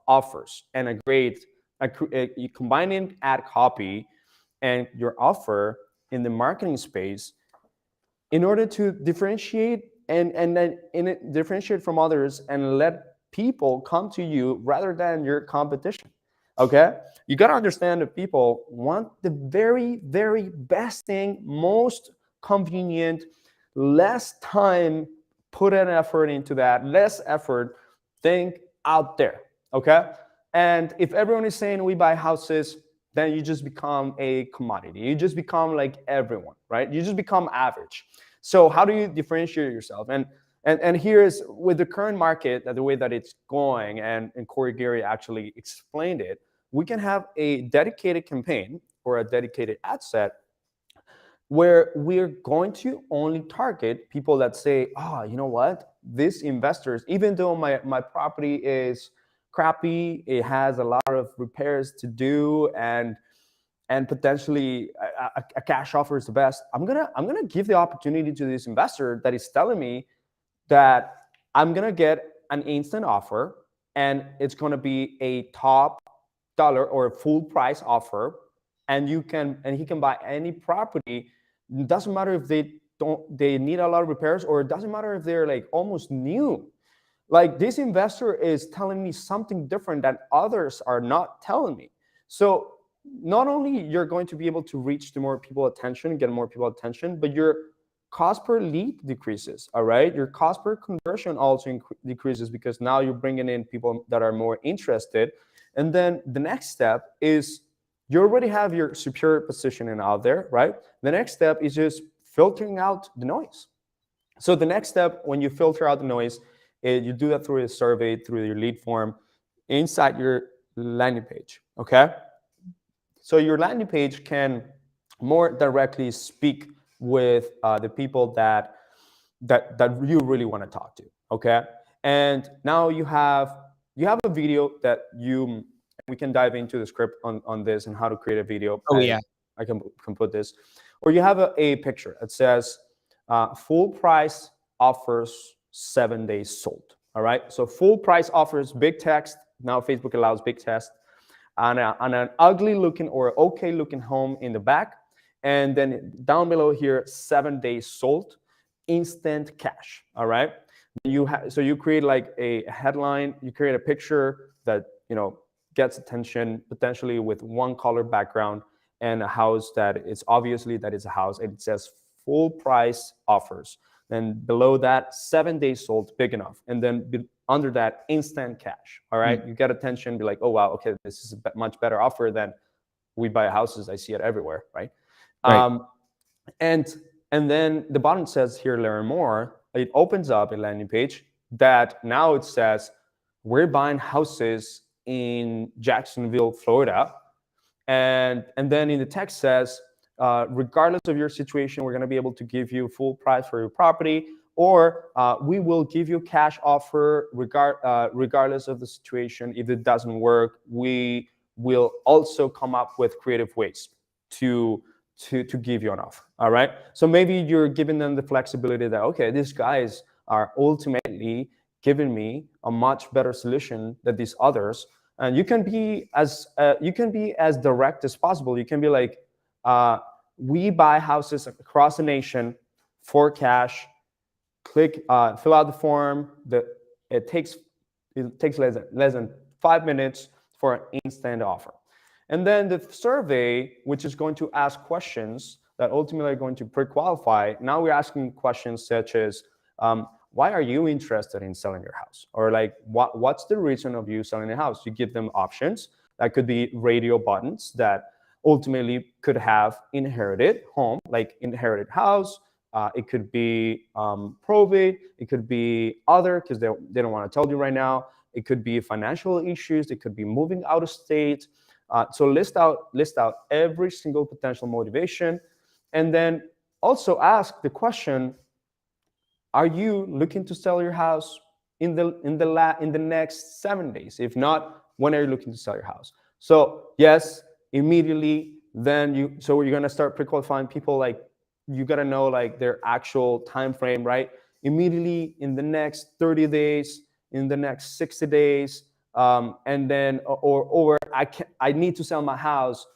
offers and you combining ad copy and your offer in the marketing space in order to differentiate and then differentiate from others and let people come to you rather than your competition. Okay, you got to understand that people want the very, very best thing, most convenient, less time, put an effort into that, less effort thing out there. Okay, and if everyone is saying we buy houses, then you just become a commodity. You just become like everyone, right? You just become average. So how do you differentiate yourself? And here is with the current market, the way that it's going, and Corey Gary actually explained it, we can have a dedicated campaign or a dedicated ad set where we're going to only target people that say, oh, you know what? These investors, even though my property is crappy, it has a lot of repairs to do, and potentially a cash offer is the best. I'm gonna give the opportunity to this investor that is telling me that I'm gonna get an instant offer, and it's gonna be a top dollar or a full price offer, and he can buy any property. It doesn't matter if they need a lot of repairs, or it doesn't matter if they're like almost new. Like this investor is telling me something different that others are not telling me. So not only you're going to be able to reach to more people attention, get more people attention, but your cost per lead decreases. All right, your cost per conversion also decreases, because now you're bringing in people that are more interested. And then the next step is you already have your superior positioning out there, right? The next step is just filtering out the noise. So the next step, when you filter out the noise, you do that through a survey, through your lead form, inside your landing page. Okay. So your landing page can more directly speak with the people that you really want to talk to. Okay, and now you have a video that we can dive into the script on this and how to create a video. Oh, yeah. I can put this, or you have a picture that says full price offers 7 days sold. All right, so full price offers, big text. Now Facebook allows big text. On an ugly looking or okay looking home in the back, and then down below here, 7 days sold, instant cash. All right, so you create like a headline, you create a picture that gets attention, potentially with one color background, and a house that it's obviously that it's a house, and it says full price offers. Then below that, 7 days sold, big enough, and then under that, instant cash. All right, you get attention, be like, oh wow, okay, this is a much better offer than we buy houses. I see it everywhere, right? Right. And then the button says here, learn more. It opens up a landing page that now it says we're buying houses in Jacksonville, Florida, and then in the text says, regardless of your situation, we're going to be able to give you full price for your property, or we will give you cash offer regardless of the situation. If it doesn't work, we will also come up with creative ways to give you an offer. All right, so maybe you're giving them the flexibility that, okay, these guys are ultimately giving me a much better solution than these others. And you can be as direct as possible. You can be like, we buy houses across the nation for cash. Click, fill out the form. It takes less than 5 minutes for an instant offer. And then the survey, which is going to ask questions that ultimately are going to pre-qualify. Now we're asking questions such as, why are you interested in selling your house? Or like, what's the reason of you selling your house? You give them options. That could be radio buttons that ultimately could have inherited home, like inherited house. It could be probate. It could be other, because they don't want to tell you right now. It could be financial issues. It could be moving out of state. So list out every single potential motivation, and then also ask the question: are you looking to sell your house in the next 7 days? If not, when are you looking to sell your house? So yes, immediately. Then you're gonna start pre-qualifying people. Like, you gotta know like their actual time frame, right? Immediately, in the next 30 days, in the next 60 days, and then or I need to sell my house,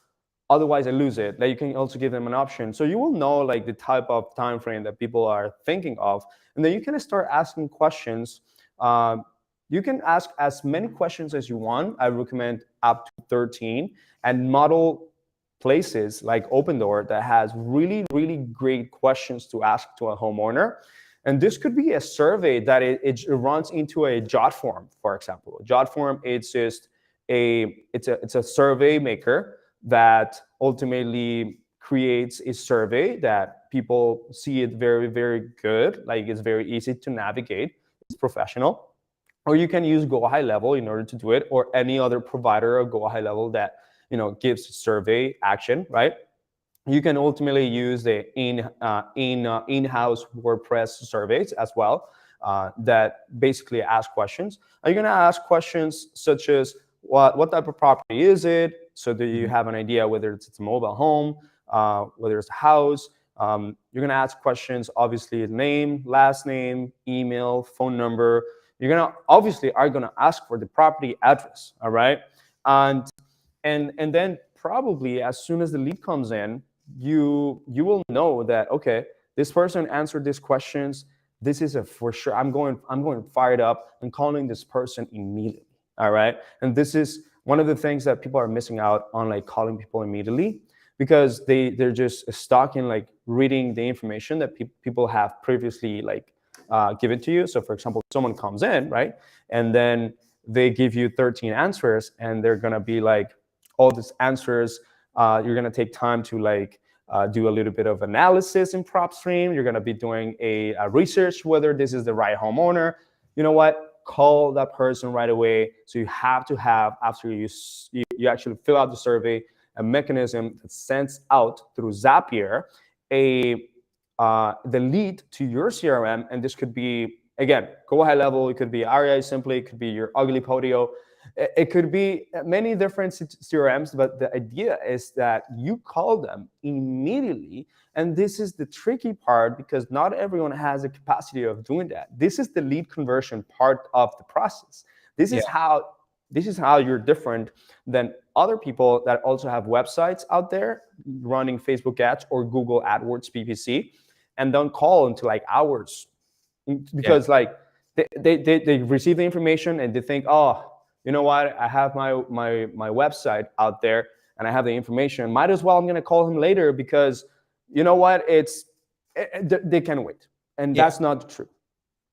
otherwise I lose it. Like, you can also give them an option, so you will know like the type of time frame that people are thinking of, and then you can start asking questions. You can ask as many questions as you want. I recommend up to 13, and model places like Open Door that has really, really great questions to ask to a homeowner. And this could be a survey that it runs into a jot form, for example. Jot form, it's just it's a survey maker that ultimately creates a survey that people see it very, very good. Like, it's very easy to navigate. It's professional. Or you can use Go High Level in order to do it, or any other provider of Go High Level that gives survey action, right? You can ultimately use the in-house WordPress surveys as well, that basically ask questions. Are you going to ask questions such as what type of property is it? So that you have an idea whether it's a mobile home, whether it's a house. You're going to ask questions, obviously, name, last name, email, phone number. You're going to obviously are going to ask for the property address, all right? And then probably as soon as the lead comes in, you will know that, okay, this person answered these questions. This is a for sure. I'm going fired up and calling this person immediately. All right. And this is one of the things that people are missing out on, like calling people immediately, because they're just stuck in like reading the information that people have previously like given to you. So for example, someone comes in, right, and then they give you 13 answers, and they're gonna be like, all these answers, you're gonna take time to like do a little bit of analysis in PropStream. You're gonna be doing a research whether this is the right homeowner. You know what? Call that person right away. So you have to have, after you actually fill out the survey, a mechanism that sends out through Zapier the lead to your CRM. And this could be, again, Go High Level. It could be REI Simply. It could be your Ugly Podio. It could be many different CRMs, but the idea is that you call them immediately. And this is the tricky part, because not everyone has the capacity of doing that. This is the lead conversion part of the process. This is how you're different than other people that also have websites out there running Facebook ads or Google AdWords PPC, and don't call until like hours, because like they receive the information and they think, oh, you know what? I have my website out there and I have the information. Might as well, I'm going to call him later, because you know what? They can wait, and that's not true.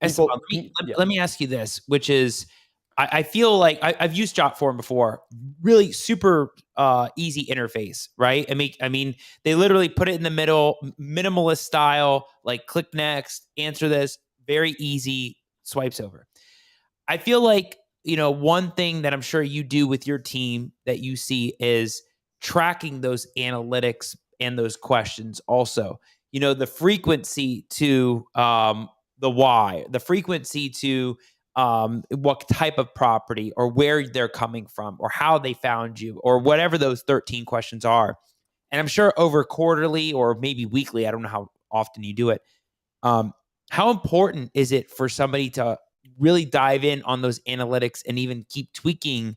Let me ask you this, which is, I feel like I've used Jotform before. Really super easy interface, right? I mean, they literally put it in the middle, minimalist style, like click next, answer this, very easy, swipes over. I feel like, one thing that I'm sure you do with your team that you see is tracking those analytics and those questions also. The frequency to the why, the frequency to what type of property, or where they're coming from, or how they found you, or whatever those 13 questions are. And I'm sure over quarterly or maybe weekly, I don't know how often you do it. How important is it for somebody to really dive in on those analytics and even keep tweaking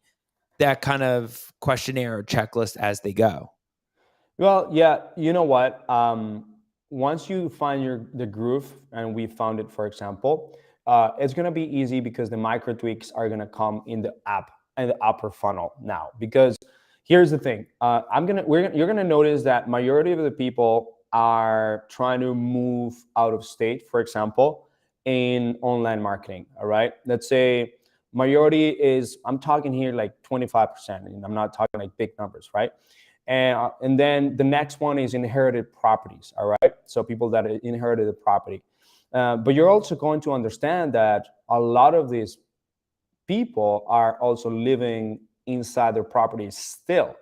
that kind of questionnaire or checklist as they go? Well, yeah, you know what? Once you find the groove, and we found it, for example, it's gonna be easy because the micro tweaks are gonna come in the app and the upper funnel now. Because here's the thing: you're gonna notice that majority of the people are trying to move out of state, for example, in online marketing. All right, let's say majority is, I'm talking here like 25%, and I'm not talking like big numbers, right? And then the next one is inherited properties. All right, so people that inherited the property, but you're also going to understand that a lot of these people are also living inside their properties still.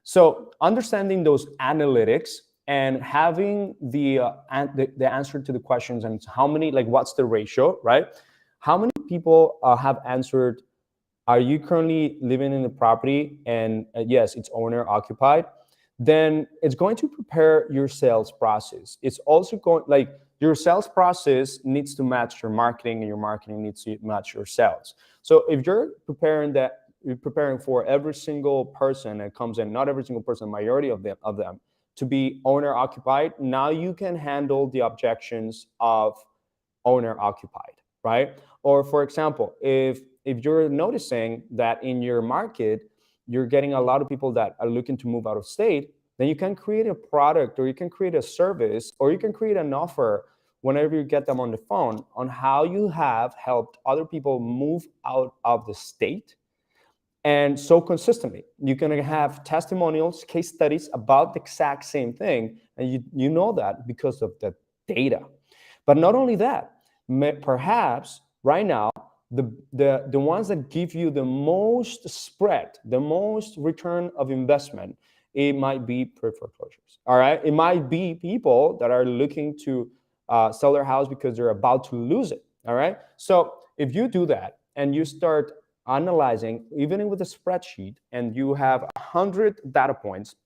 So understanding those analytics and having the answer to the questions, and how many, like, what's the ratio, right? How many people have answered, are you currently living in the property? And yes, it's owner occupied. Then it's going to prepare your sales process. It's also going, like, your sales process needs to match your marketing, and your marketing needs to match your sales. So if you're preparing for every single person that comes in, not every single person, majority of them to be owner occupied, now you can handle the objections of owner occupied, right? Or for example, if you're noticing that in your market you're getting a lot of people that are looking to move out of state, then you can create a product, or you can create a service, or you can create an offer whenever you get them on the phone on how you have helped other people move out of the state. And so consistently, you can have testimonials, case studies about the exact same thing, and you know that because of the data. But not only that, perhaps right now, the ones that give you the most spread, the most return of investment, it might be pre-foreclosures. All right, it might be people that are looking to sell their house because they're about to lose it. All right, so if you do that and you start analyzing, even with a spreadsheet, and you have 100 data points,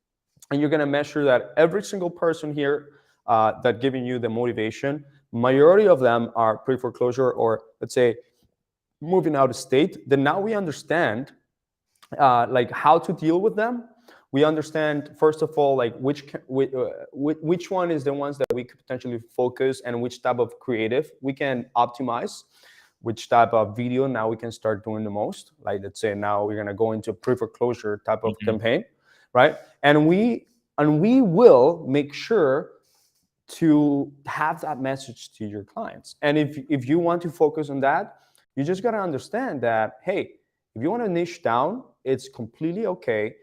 and you're going to measure that every single person here that giving you the motivation, majority of them are pre-foreclosure, or let's say moving out of state, then now we understand like how to deal with them. We understand, first of all, like which one is the ones that we could potentially focus, and which type of creative we can optimize, which type of video now we can start doing the most. Like, let's say now we're going to go into a pre-foreclosure type of campaign, right? And we will make sure to have that message to your clients. And if you want to focus on that, you just got to understand that, hey, if you want to niche down, it's completely okay.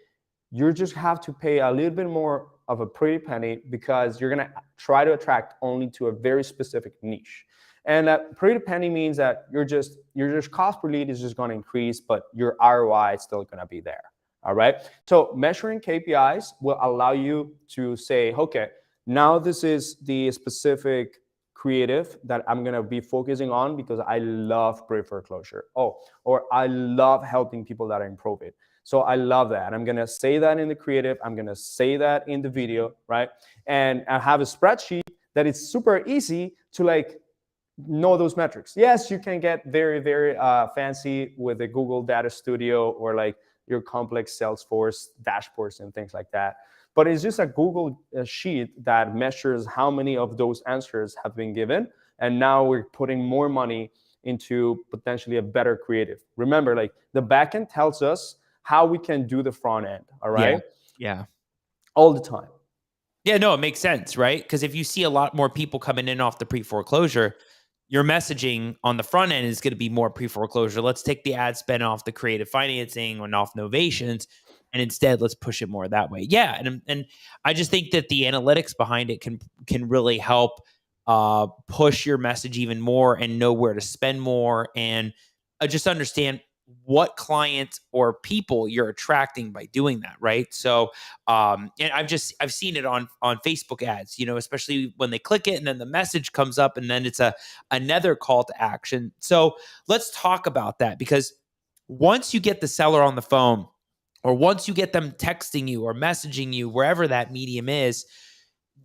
You just have to pay a little bit more of a pretty penny, because you're going to try to attract only to a very specific niche. And that pretty penny means that your cost per lead is just going to increase, but your ROI is still going to be there. All right. So measuring KPIs will allow you to say, okay, now this is the specific creative that I'm going to be focusing on because I love pre-foreclosure. Oh, or I love helping people that are in probate. So I love that. I'm going to say that in the creative. I'm going to say that in the video, right? And I have a spreadsheet that is super easy to like know those metrics. Yes, you can get very, very fancy with the Google Data Studio, or like your complex Salesforce dashboards and things like that. But it's just a Google sheet that measures how many of those answers have been given. And now we're putting more money into potentially a better creative. Remember, like, the backend tells us how we can do the front end. All right. Yeah. All the time. Yeah, no, it makes sense, right? Because if you see a lot more people coming in off the pre-foreclosure, your messaging on the front end is going to be more pre-foreclosure. Let's take the ad spend off the creative financing and off novations, and instead let's push it more that way. Yeah, and I just think that the analytics behind it can really help push your message even more, and know where to spend more, and just understand what clients or people you're attracting by doing that, right? So and I've seen it on Facebook ads, especially when they click it and then the message comes up and then it's another call to action. So let's talk about that, because once you get the seller on the phone, or once you get them texting you or messaging you, wherever that medium is,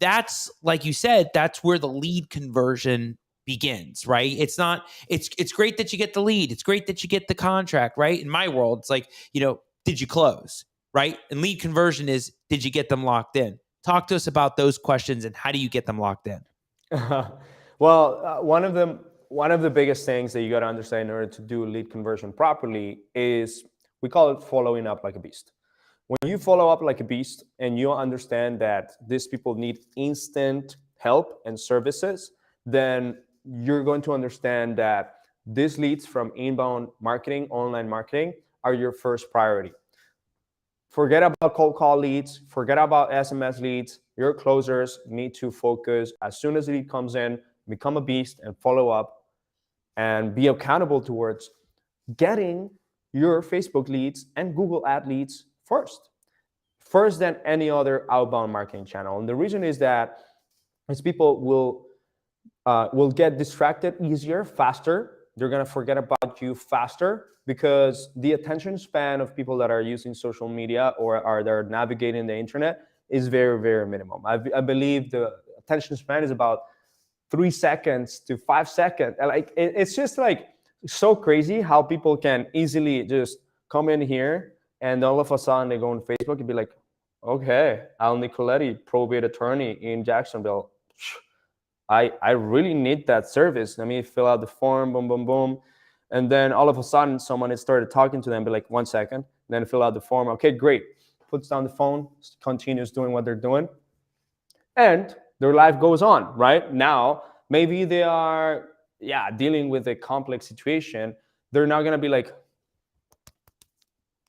that's, like you said, that's where the lead conversion begins, right? It's not, it's great that you get the lead. It's great that you get the contract, right? In my world, it's like, did you close, right? And lead conversion is, did you get them locked in? Talk to us about those questions and how do you get them locked in? Well, one of the biggest things that you got to understand in order to do lead conversion properly is, we call it following up like a beast. When you follow up like a beast and you understand that these people need instant help and services, then you're going to understand that these leads from inbound marketing, online marketing, are your first priority. Forget about cold call leads, forget about SMS leads. Your closers need to focus as soon as the lead comes in, become a beast and follow up and be accountable towards getting your Facebook leads and Google ad leads first than any other outbound marketing channel. And the reason is that as people will get distracted easier, faster. They're going to forget about you faster, because the attention span of people that are using social media or they're navigating the internet is very, very minimum. I believe the attention span is about 3 seconds to 5 seconds. Like it's just like so crazy how people can easily just come in here and all of a sudden they go on Facebook and be like, okay, Al Nicoletti, probate attorney in Jacksonville. I really need that service. Let me fill out the form, boom, boom, boom. And then all of a sudden, someone has started talking to them, be like, 1 second, then fill out the form. Okay, great. Puts down the phone, continues doing what they're doing. And their life goes on, right? Now, maybe they are, dealing with a complex situation. They're not going to be like,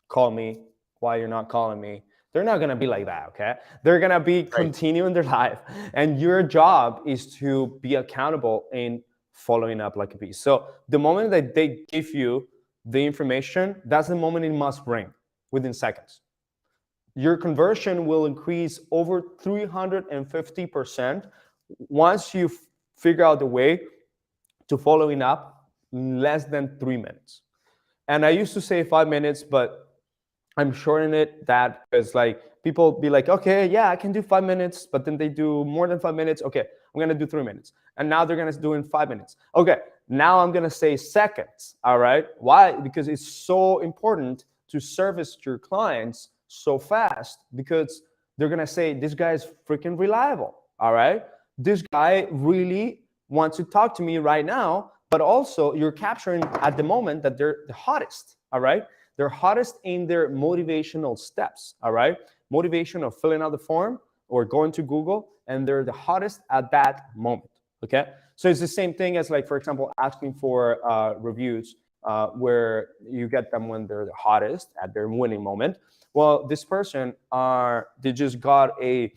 call me. Why you're not calling me? They're not going to be like that, okay? They're going to be continuing their life. And your job is to be accountable in following up like a beast. So the moment that they give you the information, that's the moment it must ring within seconds. Your conversion will increase over 350% once you figure out the way to following up in less than 3 minutes. And I used to say 5 minutes, but I'm shortening it that because like people be like, okay, yeah, I can do 5 minutes, but then they do more than 5 minutes. Okay, I'm gonna do 3 minutes. And now they're gonna do in 5 minutes. Okay, now I'm gonna say seconds, all right? Why? Because it's so important to service your clients so fast, because they're gonna say, this guy is freaking reliable, all right? This guy really wants to talk to me right now, but also you're capturing at the moment that they're the hottest, all right? They're hottest in their motivational steps, all right? Motivation of filling out the form or going to Google, and they're the hottest at that moment, okay? So it's the same thing as like, for example, asking for reviews where you get them when they're the hottest at their winning moment. Well, this person, they just got a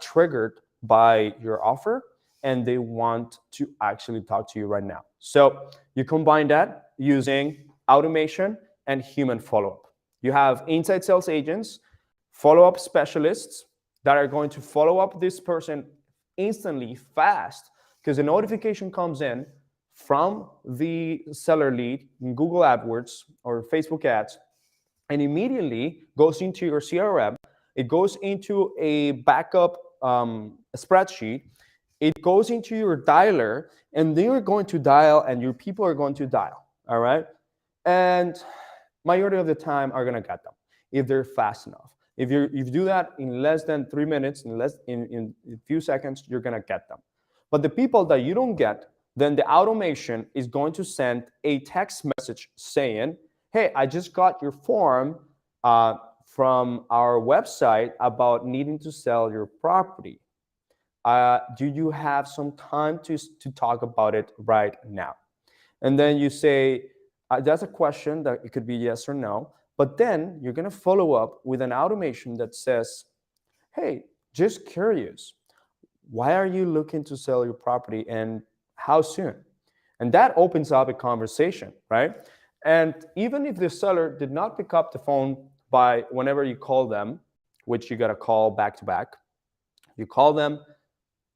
triggered by your offer, and they want to actually talk to you right now. So you combine that using automation and human follow-up. You have inside sales agents, follow-up specialists that are going to follow up this person instantly, fast, because the notification comes in from the seller lead in Google AdWords or Facebook ads, and immediately goes into your CRM. It goes into a backup spreadsheet. It goes into your dialer, and then you're going to dial, and your people are going to dial, all right? And majority of the time are gonna get them if they're fast enough. If you do that in less than 3 minutes, in a few seconds, you're gonna get them. But the people that you don't get, then the automation is going to send a text message saying, hey, I just got your form from our website about needing to sell your property. Do you have some time to talk about it right now? And then you say, that's a question that it could be yes or no, but then you're going to follow up with an automation that says, hey, just curious, why are you looking to sell your property and how soon? And that opens up a conversation, right? And even if the seller did not pick up the phone by whenever you call them, which you got to call back to back, you call them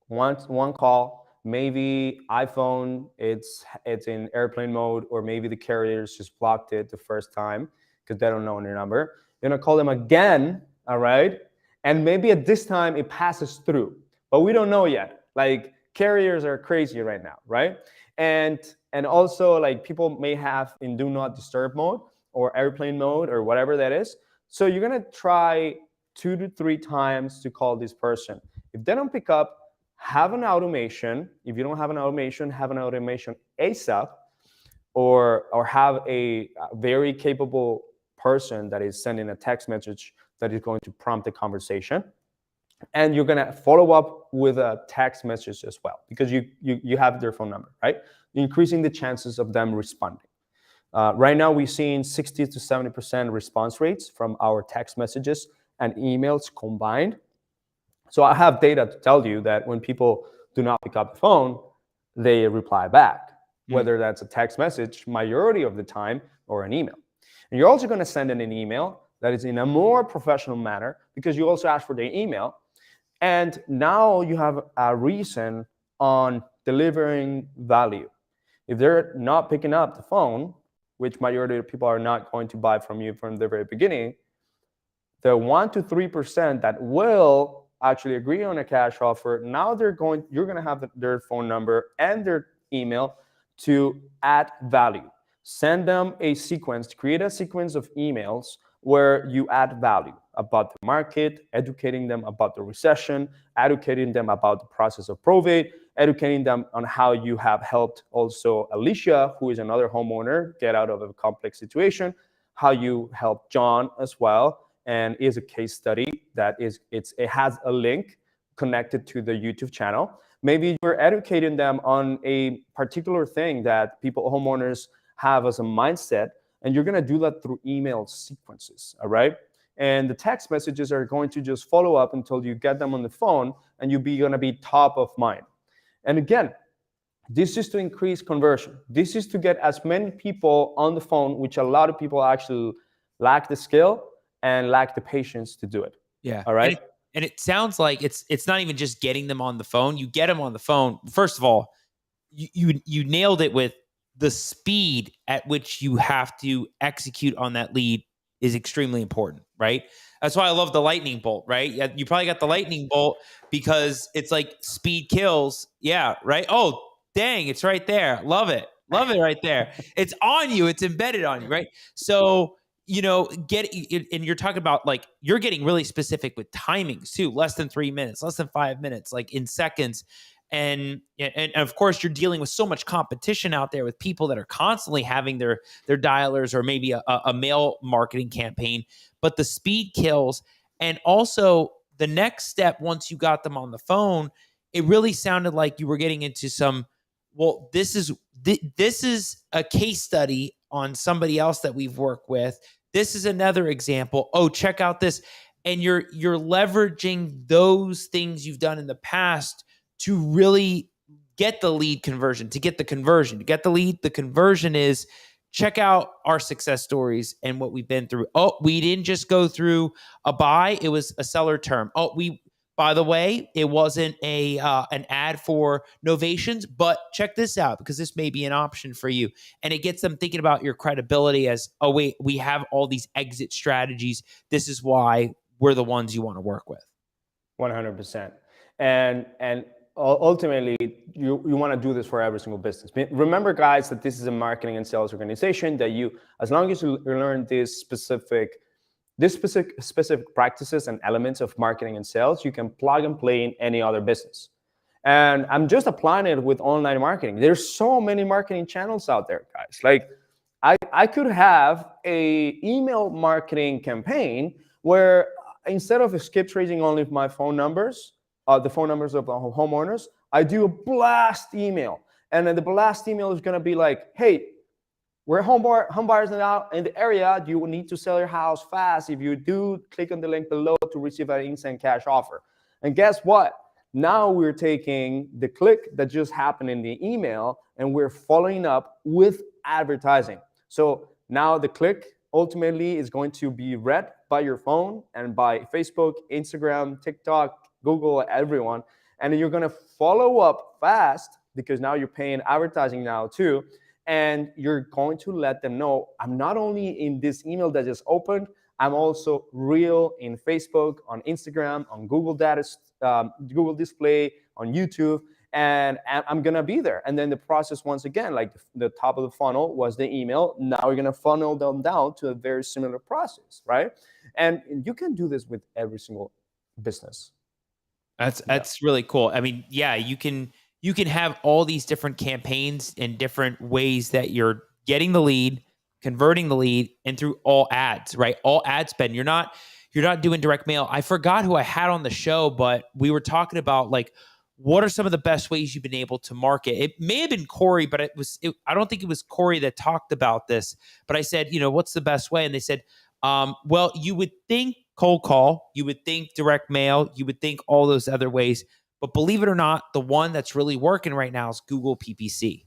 one call, maybe iPhone, it's in airplane mode, or maybe the carriers just blocked it the first time because they don't know your number. You're gonna call them again, all right? And maybe at this time it passes through, but we don't know yet. Like, carriers are crazy right now, right? And also like people may have in do not disturb mode or airplane mode or whatever that is. So you're gonna try 2 to 3 times to call this person. If they don't pick up, have an automation. If you don't have an automation ASAP, or have a very capable person that is sending a text message that is going to prompt the conversation. And you're gonna follow up with a text message as well, because you have their phone number, right? Increasing the chances of them responding. Right now, we've seen 60 to 70% response rates from our text messages and emails combined. So I have data to tell you that when people do not pick up the phone, they reply back, whether that's a text message, majority of the time, or an email. And you're also gonna send in an email that is in a more professional manner, because you also ask for their email. And now you have a reason on delivering value. If they're not picking up the phone, which majority of people are not going to buy from you from the very beginning, the 1 to 3% that will actually agree on a cash offer, now you're going to have their phone number and their email to add value. Send them a sequence, create a sequence of emails where you add value about the market, educating them about the recession, educating them about the process of probate, educating them on how you have helped also Alicia, who is another homeowner, get out of a complex situation, how you helped John as well, and is a case study that it has a link connected to the YouTube channel. Maybe you're educating them on a particular thing that homeowners have as a mindset, and you're gonna do that through email sequences, all right? And the text messages are going to just follow up until you get them on the phone, and you're gonna be top of mind. And again, this is to increase conversion. This is to get as many people on the phone, which a lot of people actually lack the skill and lack the patience to do it. Yeah. All right. And it sounds like it's not even just getting them on the phone. You get them on the phone. First of all, you nailed it with the speed at which you have to execute on that lead is extremely important, right? That's why I love the lightning bolt, right? You probably got the lightning bolt because it's like speed kills. Yeah, right? Oh, dang, it's right there. Love it. Love it right there. It's on you. It's embedded on you, right? So, and you're talking about like, you're getting really specific with timings too, less than 3 minutes, less than 5 minutes, like in seconds. And of course, you're dealing with so much competition out there with people that are constantly having their dialers or maybe a mail marketing campaign. But the speed kills. And also the next step, once you got them on the phone, it really sounded like you were getting into some, well, this is a case study on somebody else that we've worked with. This is another example. Oh, check out this. And you're leveraging those things you've done in the past to really get the lead conversion, to get the conversion, to get the lead. The conversion is check out our success stories and what we've been through. Oh, we didn't just go through a buy, it was a seller term. Oh, by the way, it wasn't an ad for Novations, but check this out because this may be an option for you. And it gets them thinking about your credibility as, oh, wait, we have all these exit strategies. This is why we're the ones you want to work with. 100%. And ultimately, you want to do this for every single business. Remember, guys, that this is a marketing and sales organization that as long as you learn these specific practices and elements of marketing and sales, you can plug and play in any other business. And I'm just applying it with online marketing. There's so many marketing channels out there, guys. Like I could have a email marketing campaign where instead of skip tracing only my phone numbers, the phone numbers of the homeowners, I do a blast email. And then the blast email is gonna be like, hey, we're home buyers now in the area. You will need to sell your house fast. If you do, click on the link below to receive an instant cash offer. And guess what? Now we're taking the click that just happened in the email and we're following up with advertising. So now the click ultimately is going to be read by your phone and by Facebook, Instagram, TikTok, Google, everyone. And you're going to follow up fast because now you're paying advertising now too. And you're going to let them know, I'm not only in this email that just opened, I'm also real in Facebook, on Instagram, on Google Display, on YouTube. and I'm going to be there. And then the process, once again, like the top of the funnel was the email. Now you're going to funnel them down to a very similar process, right? And you can do this with every single business. That's really cool. I mean, yeah, you can have all these different campaigns and different ways that you're getting the lead, converting the lead, and through all ads, right? All ad spend. You're not doing direct mail. I forgot who I had on the show, but we were talking about like what are some of the best ways you've been able to market. It may have been Corey, but I don't think it was Corey that talked about this. But I said, what's the best way? And they said, well, you would think cold call, you would think direct mail, you would think all those other ways. But believe it or not, the one that's really working right now is Google PPC.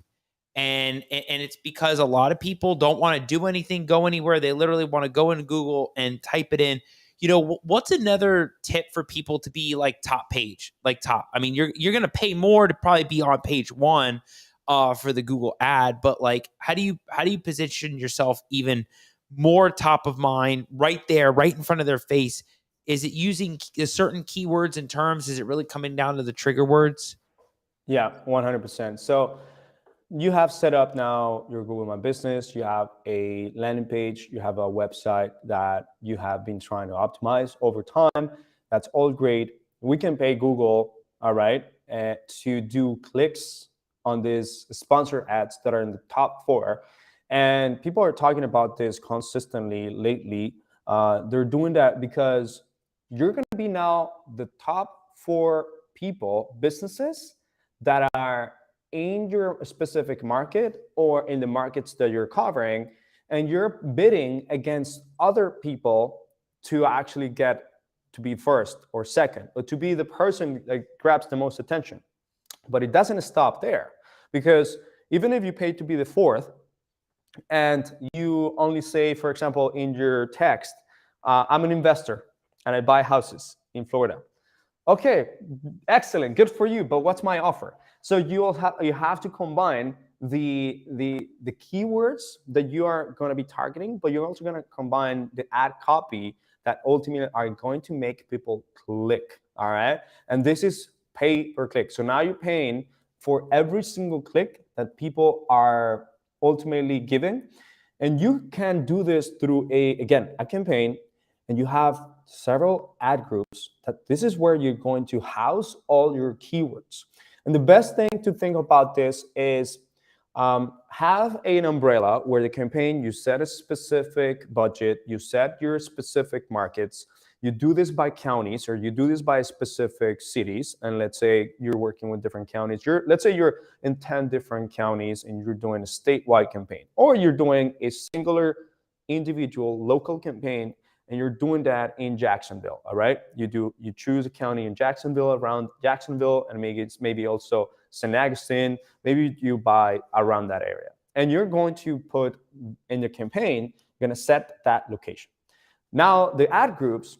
And it's because a lot of people don't want to do anything, go anywhere. They literally want to go into Google and type it in. What's another tip for people to be like top page, like top? I mean, you're going to pay more to probably be on page one for the Google ad, but like, how do you position yourself even more top of mind, right there, right in front of their face? Is it using certain keywords and terms? Is it really coming down to the trigger words? Yeah, 100%. So you have set up now your Google My Business. You have a landing page. You have a website that you have been trying to optimize over time. That's all great. We can pay Google, all right, to do clicks on these sponsor ads that are in the top 4. And people are talking about this consistently lately. They're doing that because you're going to be now the top 4 businesses that are in your specific market or in the markets that you're covering, and you're bidding against other people to actually get to be first or second, or to be the person that grabs the most attention. But it doesn't stop there, because even if you pay to be the 4th, and you only say, for example, in your text, I'm an investor and I buy houses in Florida. Okay, excellent, good for you. But what's my offer? So you have to combine the keywords that you are going to be targeting, but you're also going to combine the ad copy that ultimately are going to make people click. All right, and this is pay per click. So now you're paying for every single click that people are ultimately giving, and you can do this through a campaign, and you have several ad groups that this is where you're going to house all your keywords. And the best thing to think about this is have an umbrella where the campaign, you set a specific budget, you set your specific markets, you do this by counties, or you do this by specific cities. And let's say you're working with different counties. Let's say you're in 10 different counties and you're doing a statewide campaign, or you're doing a singular individual local campaign, and you're doing that in Jacksonville. All right, you choose a county in Jacksonville, around Jacksonville, and maybe also St. Augustine. Maybe you buy around that area, and you're going to put in the campaign, you're going to set that location. Now the ad groups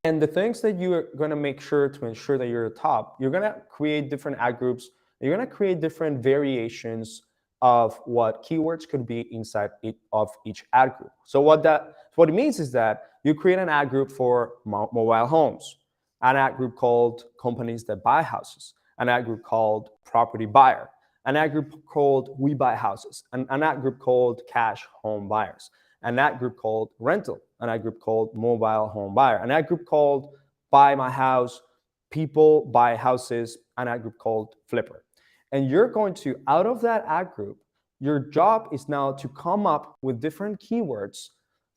and the things that you're going to make sure to ensure that you're top, you're going to create different ad groups. You're going to create different variations of what keywords could be inside of each ad group. So what it means is that you create an ad group for mobile homes, an ad group called companies that buy houses, an ad group called property buyer, an ad group called we buy houses, an ad group called cash home buyers, an ad group called rental, an ad group called mobile home buyer, an ad group called buy my house, people buy houses, an ad group called flipper. And you're going to, out of that ad group, your job is now to come up with different keywords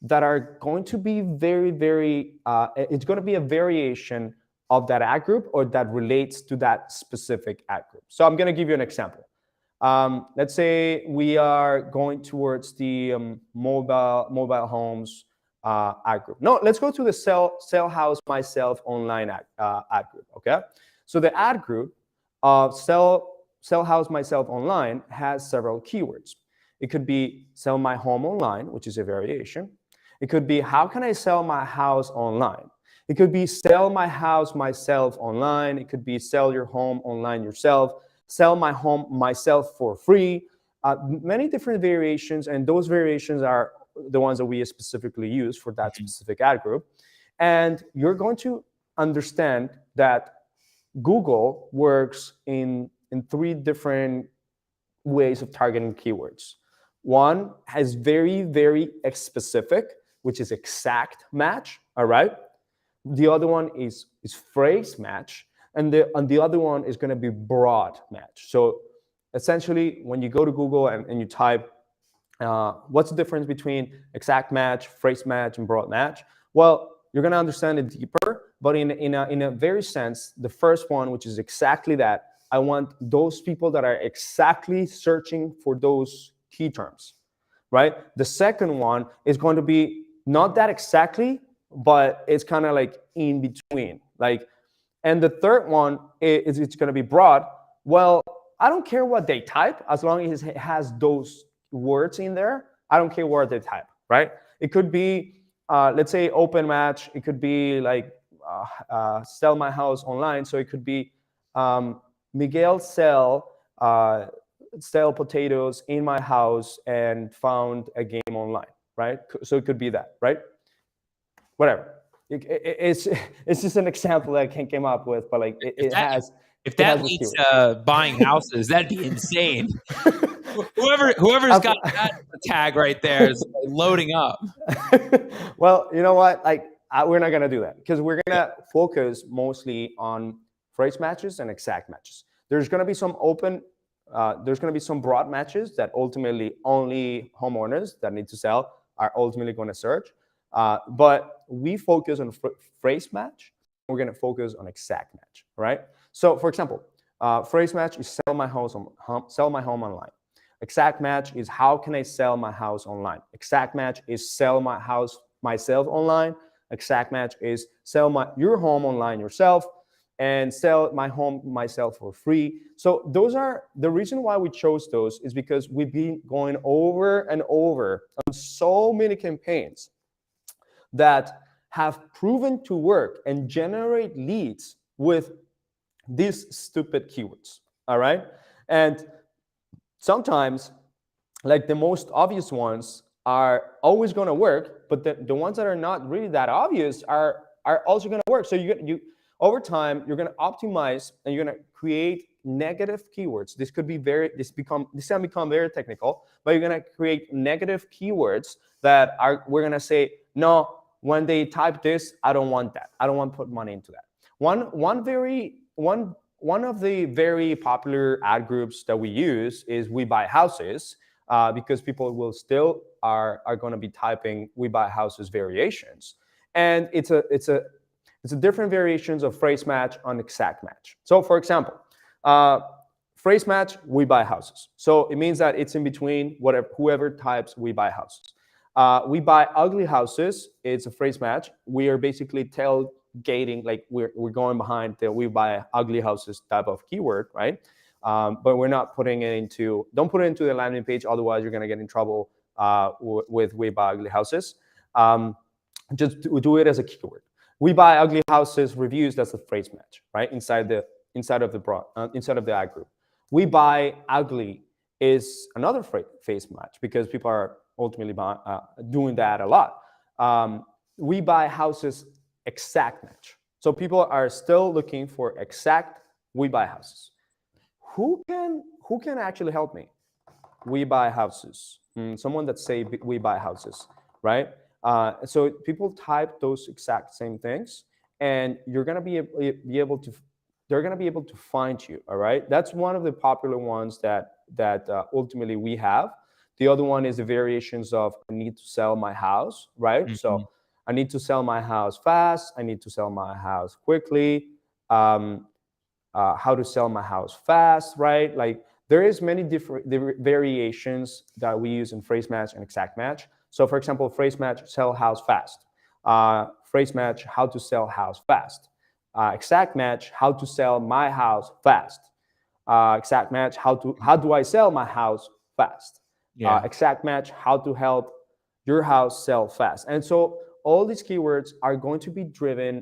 that are going to be very, very, it's going to be a variation of that ad group, or that relates to that specific ad group. So I'm going to give you an example. Let's say we are going towards the mobile homes ad group. No, let's go to the sell house myself online ad group. Okay, so the ad group of sell house myself online has several keywords. It could be sell my home online, which is a variation. It could be how can I sell my house online. It could be sell my house myself online. It could be sell your home online yourself. Sell my home myself for free. Many different variations, and those variations are the ones that we specifically use for that specific ad group. And you're going to understand that Google works in three different ways of targeting keywords. One has very, very specific, which is exact match, all right? The other one is phrase match, and the other one is going to be broad match. So essentially, when you go to Google and you type, what's the difference between exact match, phrase match, and broad match? Well, you're going to understand it deeper, but in a very sense, the first one, which is exactly that, I want those people that are exactly searching for those key terms, right? The second one is going to be not that exactly, but it's kind of like in between. Like, and the third one is it's going to be broad. Well, I don't care what they type as long as it has those words in there. I don't care what they type, right? It could be, let's say, open match. It could be like sell my house online. So it could be Miguel sell potatoes in my house and found a game online, right? So it could be that, right? Whatever. It's just an example that I came up with, but like if that leads to buying houses, that'd be insane. Whoever's got that tag right there is loading up. Well, you know what? Like we're not gonna do that because we're gonna focus mostly on phrase matches and exact matches. There's gonna be some there's gonna be some broad matches that ultimately only homeowners that need to sell are ultimately going to search. But we focus on phrase match. We're going to focus on exact match, right? So, for example, phrase match is sell my home online. Exact match is how can I sell my house online. Exact match is sell my house myself online. Exact match is sell your home online yourself and sell my home myself for free. So those are the reason why we chose those is because we've been going over and over on so many campaigns that have proven to work and generate leads with these stupid keywords, all right? And sometimes, like the most obvious ones are always going to work, but the ones that are not really that obvious are also going to work. So you over time, you're going to optimize and you're going to create negative keywords. This can become very technical, but you're going to create negative keywords that we're going to say, no, when they type this, I don't want that. I don't want to put money into that. One of the very popular ad groups that we use is We Buy Houses, because people will still are going to be typing We Buy Houses variations, and it's a different variations of phrase match on exact match. So, for example, phrase match We Buy Houses. So it means that it's in between whoever types We Buy Houses. We Buy Ugly Houses. It's a phrase match. We are basically tailgating, like we're going behind the We Buy Ugly Houses type of keyword, right? But we're not putting it into. Don't put it into the landing page, otherwise you're gonna get in trouble with We Buy Ugly Houses. Just do it as a keyword. We Buy Ugly Houses reviews. That's a phrase match, right? Inside of the ad group. We Buy Ugly is another phrase match because people are ultimately doing that a lot. We Buy Houses exact match. So people are still looking for exact We Buy Houses. Who can actually help me? We Buy Houses. Someone that say We Buy Houses, right? So people type those exact same things, and you're gonna be able to. They're gonna be able to find you. All right. That's one of the popular ones that ultimately we have. The other one is the variations of I need to sell my house, right? Mm-hmm. So I need to sell my house fast. I need to sell my house quickly. How to sell my house fast, right? Like there is many different variations that we use in phrase match and exact match. So for example, phrase match, sell house fast. Phrase match, how to sell house fast. Exact match, how to sell my house fast. Exact match, how do I sell my house fast? Yeah. Exact match, how to help your house sell fast. And so all these keywords are going to be driving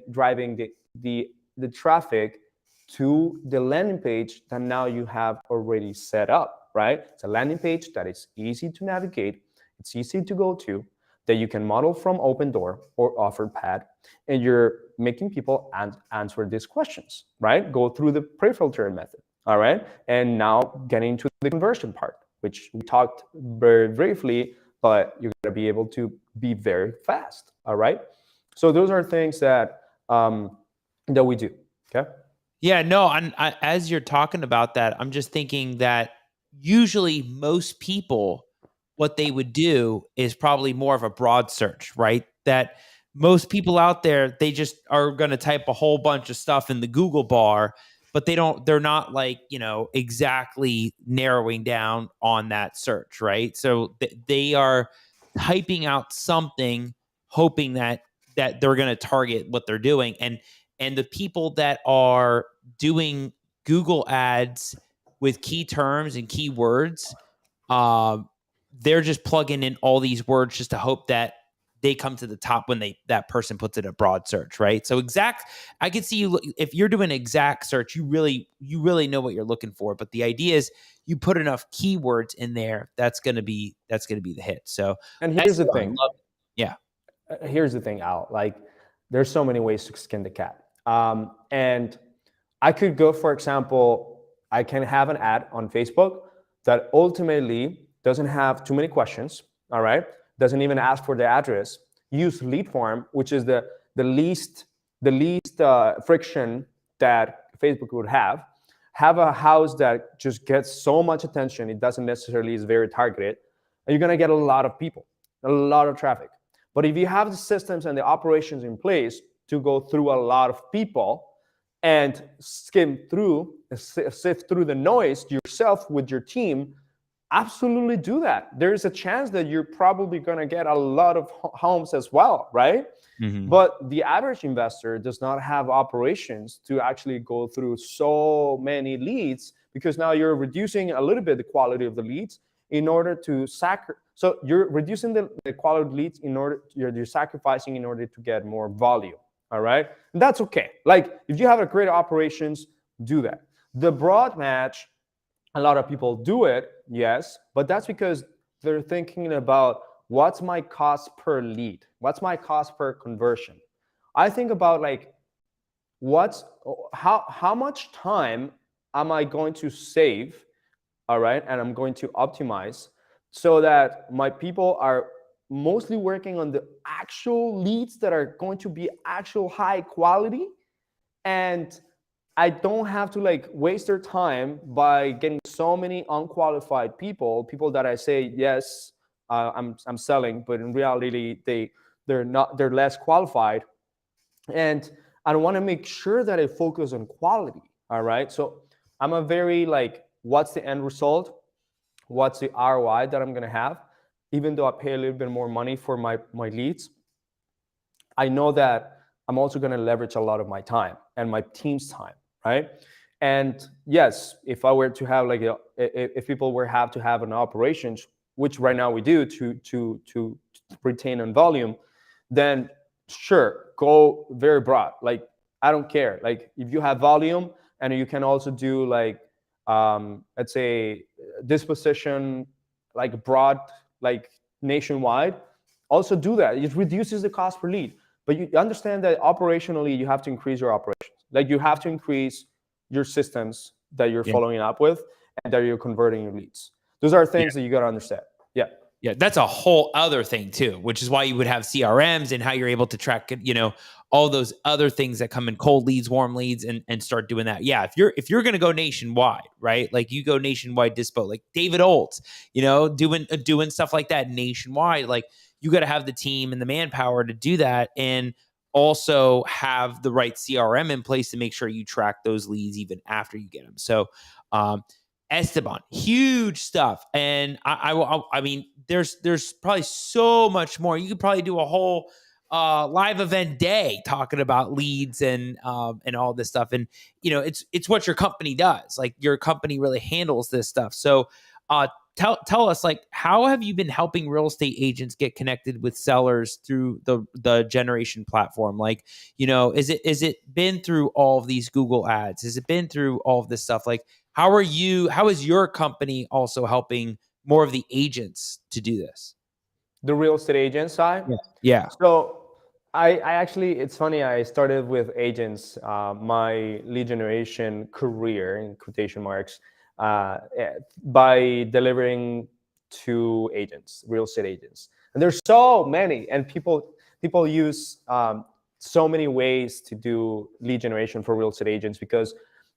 the traffic to the landing page that now you have already set up, right? It's a landing page that is easy to navigate. It's easy to go to, that you can model from Open Door or OfferPad, and you're making people answer these questions, right? Go through the pre-filter method, all right? And now getting to the conversion part, which we talked very briefly, but you got to be able to be very fast, all right? So those are things that that we do, okay? Yeah, no, as you're talking about that, I'm just thinking that usually most people, what they would do is probably more of a broad search, right? That most people out there, they just are going to type a whole bunch of stuff in the Google bar, but they're not like, exactly narrowing down on that search, right? So they are typing out something, hoping that they're going to target what they're doing. And the people that are doing Google ads with key terms and keywords, they're just plugging in all these words just to hope that they come to the top when that person puts in a broad search, right? So I can see you if you're doing exact search, you really know what you're looking for. But the idea is you put enough keywords in there, that's gonna be the hit. So and here's the thing. Yeah. Here's the thing, Al. Like, there's so many ways to skin the cat. And I could go, for example, I can have an ad on Facebook that ultimately doesn't have too many questions, all right? Doesn't even ask for the address. Use lead form, which is the least friction that Facebook would have. Have a house that just gets so much attention, it doesn't necessarily is very targeted, and you're gonna get a lot of people, a lot of traffic. But if you have the systems and the operations in place to go through a lot of people and sift through the noise yourself with your team, absolutely do that. There's a chance that you're probably going to get a lot of homes as well, right? Mm-hmm. But the average investor does not have operations to actually go through so many leads, because now you're reducing a little bit the quality of the leads in order to so you're reducing the quality of leads in order, you're sacrificing in order to get more volume, all right? And that's okay. Like, if you have a great operations, do that. The broad match, a lot of people do it, yes, but that's because they're thinking about what's my cost per lead? What's my cost per conversion? I think about like, how much time am I going to save, all right, and I'm going to optimize so that my people are mostly working on the actual leads that are going to be actual high quality, and I don't have to like waste their time by getting so many unqualified people that I say, yes, I'm selling, but in reality, they're less qualified. And I want to make sure that I focus on quality. All right. So I'm a very like, what's the end result? What's the ROI that I'm going to have? Even though I pay a little bit more money for my leads, I know that I'm also going to leverage a lot of my time and my team's time, right? And yes, if I were to have like if people were have to have an operations, which right now we do to retain on volume, then sure, go very broad. Like, I don't care. Like, if you have volume and you can also do like let's say disposition, like broad, like nationwide, also do that. It reduces the cost per lead. But you understand that operationally, you have to increase your operations. Like, you have to increase your systems that you're following up with and that you're converting your leads. Those are things that you got to understand. Yeah. Yeah, that's a whole other thing too, which is why you would have CRMs and how you're able to track, all those other things that come in: cold leads, warm leads, and start doing that. Yeah, if you're going to go nationwide, right? Like, you go nationwide dispo, like David Oltz, doing stuff like that nationwide. Like, you got to have the team and the manpower to do that, and also have the right CRM in place to make sure you track those leads even after you get them. So, Esteban, huge stuff. And I mean, there's probably so much more. You could probably do a whole live event day talking about leads and all this stuff. And it's what your company does. Like, your company really handles this stuff. So tell us, like, how have you been helping real estate agents get connected with sellers through the Generation platform? Like, is it been through all of these Google ads? Has it been through all of this stuff? Like, how is your company also helping more of the agents to do this? The real estate agent side? Yeah. So I actually, it's funny. I started with agents, my lead generation career in quotation marks, by delivering to agents, real estate agents. And there's so many, and people use so many ways to do lead generation for real estate agents, because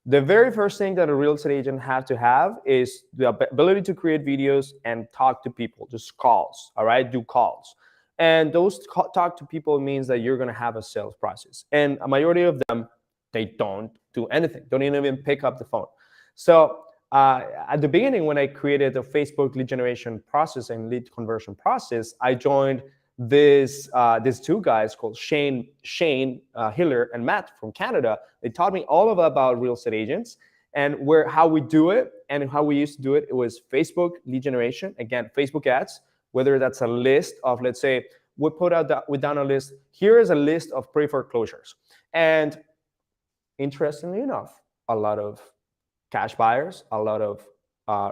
the very first thing that a real estate agent have to have is the ability to create videos and talk to people, just calls. All right, do calls. And those talk to people means that you're going to have a sales process. And a majority of them, they don't do anything, don't even pick up the phone. So at the beginning, when I created the Facebook lead generation process and lead conversion process, I joined these two guys called Shane Hiller and Matt from Canada. They taught me all about real estate agents and how we do it and how we used to do it. It was Facebook lead generation, again, Facebook ads, whether that's a list of, let's say, we down a list. Here is a list of pre-foreclosures. And interestingly enough, a lot of cash buyers, a lot of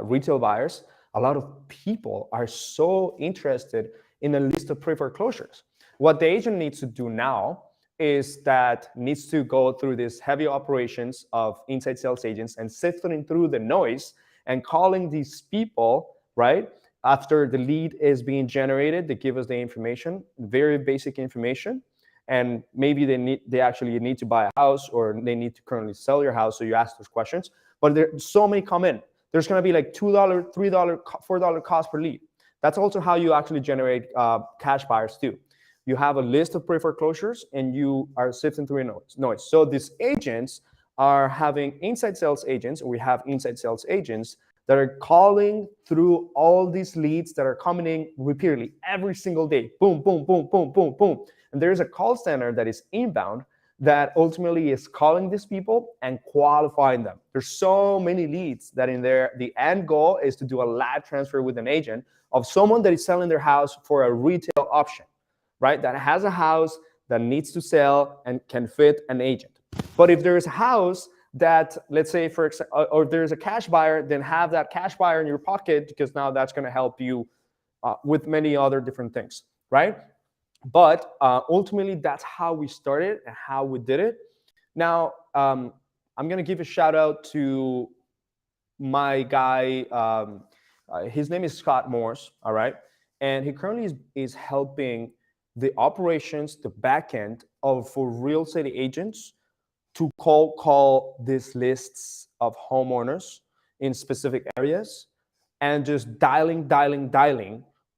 retail buyers, a lot of people are so interested in a list of pre-foreclosures. What the agent needs to do now is that needs to go through these heavy operations of inside sales agents and sifting through the noise and calling these people, right? After the lead is being generated, they give us the information, very basic information, and maybe they actually need to buy a house or they need to currently sell your house, so you ask those questions. But there's so many come in. There's going to be like $2, $3, $4 cost per lead. That's also how you actually generate cash buyers too. You have a list of pre-foreclosures and you are sifting through noise. So these agents are having inside sales agents, or we have inside sales agents that are calling through all these leads that are coming in repeatedly every single day. Boom, boom, boom, boom, boom, boom. And there's a call center that is inbound that ultimately is calling these people and qualifying them. There's so many leads that in there, the end goal is to do a live transfer with an agent of someone that is selling their house for a retail option, right? That has a house that needs to sell and can fit an agent. But if there's a house that, let's say, for example, or there's a cash buyer, then have that cash buyer in your pocket, because now that's going to help you with many other different things, right? But ultimately, that's how we started and how we did it. Now, I'm going to give a shout out to my guy. His name is Scott Morse, all right? And he currently is helping the operations, the back end for real estate agents to call these lists of homeowners in specific areas and just dialing,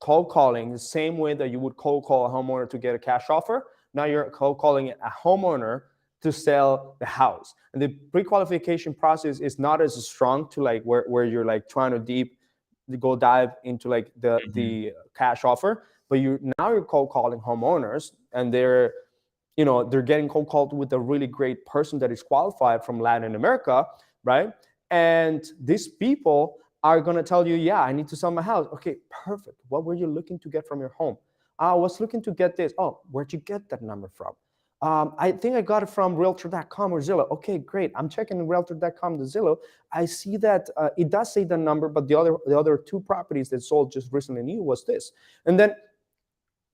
cold calling the same way that you would cold call a homeowner to get a cash offer. Now you're cold calling a homeowner to sell the house. And the pre-qualification process is not as strong to like where you're like trying to go dive into like the cash offer, but now you're cold calling homeowners, and they're getting cold called with a really great person that is qualified from Latin America, right? And these people are going to tell you, yeah, I need to sell my house. Okay, perfect. What were you looking to get from your home? I was looking to get this. Oh, where'd you get that number from? I think I got it from Realtor.com or Zillow. Okay, great. I'm checking Realtor.com to Zillow. I see that it does say the number, but the other two properties that sold just recently new was this. And then,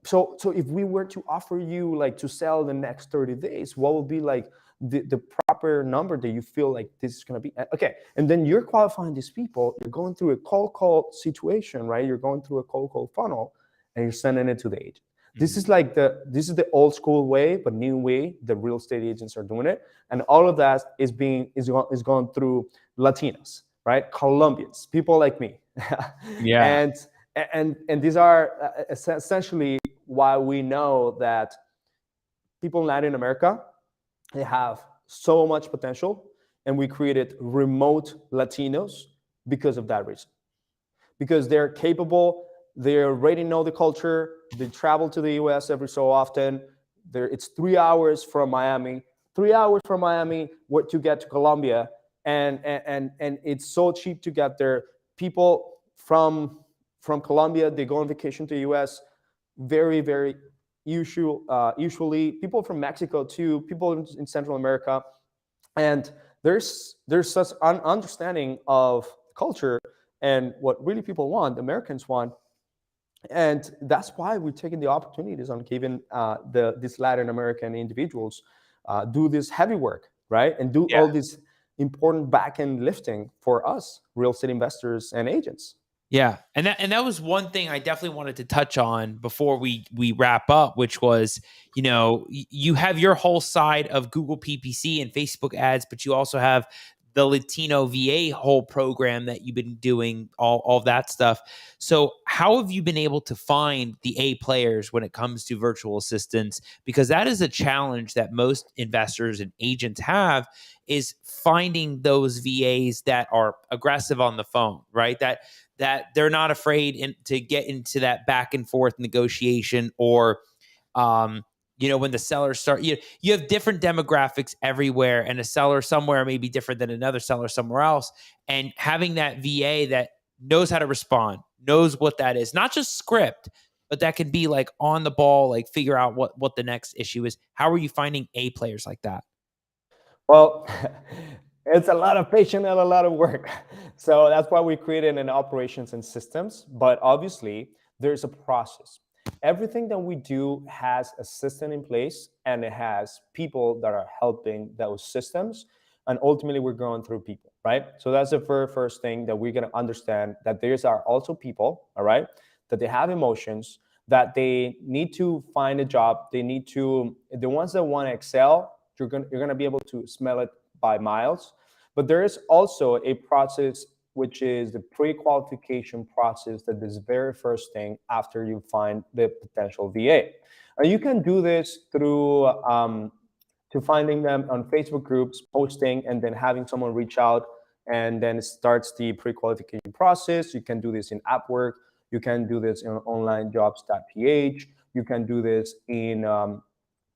so if we were to offer you like to sell the next 30 days, what would be like the proper number that you feel like this is going to be? Okay, and then you're qualifying these people. You're going through a cold call situation, right? You're going through a cold call funnel, and you're sending it to the agent. This is like this is the old school way, but new way the real estate agents are doing it, and all of that is going through Latinos, right? Colombians, people like me. Yeah. And these are essentially why we know that people in Latin America, they have so much potential, and we created remote Latinos because of that reason. Because they're capable, they already know the culture, they travel to the US every so often. It's 3 hours from Miami, to get to Colombia, and it's so cheap to get there. People from Colombia, they go on vacation to the US, very, very usually people from Mexico too, people in Central America. And there's such an understanding of culture and what really people want, Americans want, And that's why we're taking the opportunities on giving these Latin American individuals do this heavy work, right? And do Yeah. all this important back-end lifting for us, real estate investors and agents. Yeah. And that was one thing I definitely wanted to touch on before we wrap up, which was, you have your whole side of Google PPC and Facebook ads, but you also have the Latino VA whole program that you've been doing, all of that stuff. So how have you been able to find the A players when it comes to virtual assistants? Because that is a challenge that most investors and agents have, is finding those VAs that are aggressive on the phone, right? That they're not afraid to get into that back and forth negotiation, or when the sellers start, you have different demographics everywhere, and a seller somewhere may be different than another seller somewhere else. And having that VA that knows how to respond, knows what that is, not just script, but that can be like on the ball, like figure out what the next issue is. How are you finding A players like that? Well, it's a lot of patience and a lot of work. So that's why we created an operations and systems. But obviously, there's a process. Everything that we do has a system in place, and it has people that are helping those systems. And ultimately, we're going through people, right? So that's the very first thing that we're going to understand, that there's are also people, all right, that they have emotions, that they need to find a job. They need to, the ones that want to excel, you're gonna be able to smell it by miles. But there is also a process, which is the pre-qualification process, that is the very first thing after you find the potential VA. And you can do this through to finding them on Facebook groups, posting, and then having someone reach out, and then it starts the pre-qualification process. You can do this in Upwork. You can do this in onlinejobs.ph. You can do this in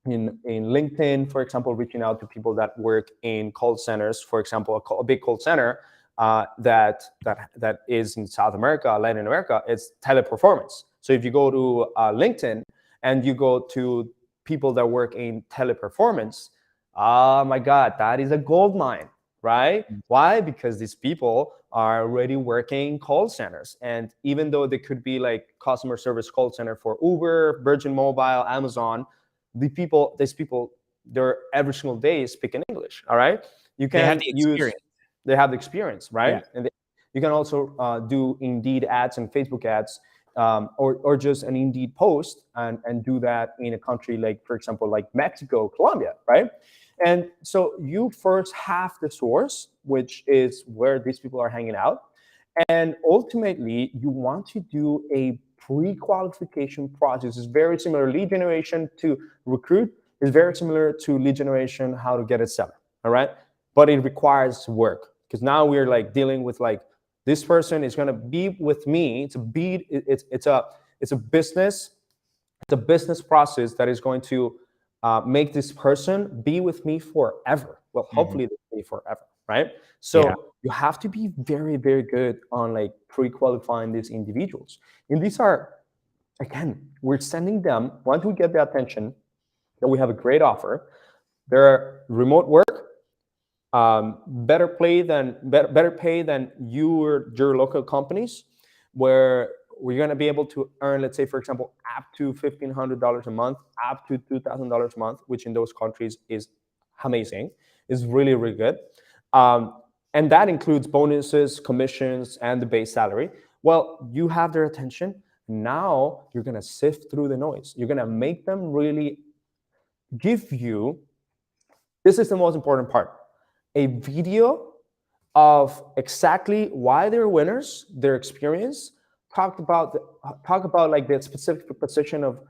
LinkedIn, for example, reaching out to people that work in call centers. For example, a big call center that is in South America, Latin America, it's teleperformance. So if you go to LinkedIn and you go to people that work in teleperformance, oh my God, that is a gold mine, right? Why? Because these people are already working call centers. And even though they could be like customer service call center for Uber, Virgin Mobile, Amazon, these people, they're every single day speaking English. All right. You They have can the use, experience. they have the experience, right? Yeah. And you can also do Indeed ads and Facebook ads, or just an Indeed post, and do that in a country like, for example, like Mexico, Colombia, right? And so you first have the source, which is where these people are hanging out. And ultimately, you want to do a pre-qualification process. It's very similar. Lead generation to recruit is very similar to lead generation, how to get a seller. All right. But it requires work, because now we're like dealing with like, this person is going to be with me. It's a business. It's a business process that is going to make this person be with me forever. Well, Mhm. hopefully they stay forever, right? Yeah. So you have to be very, very good on like pre-qualifying these individuals. And these are, again, we're sending them, once we get the attention that we have a great offer, they're remote work, better pay than your local companies, where we're going to be able to earn, let's say, for example, up to $1,500 a month, up to $2,000 a month, which in those countries is amazing, is really, really good. And that includes bonuses, commissions, and the base salary. Well, you have their attention. Now you're going to sift through the noise. You're going to make them really give you, this is the most important part, a video of exactly why they're winners, their experience, talk about like the specific position of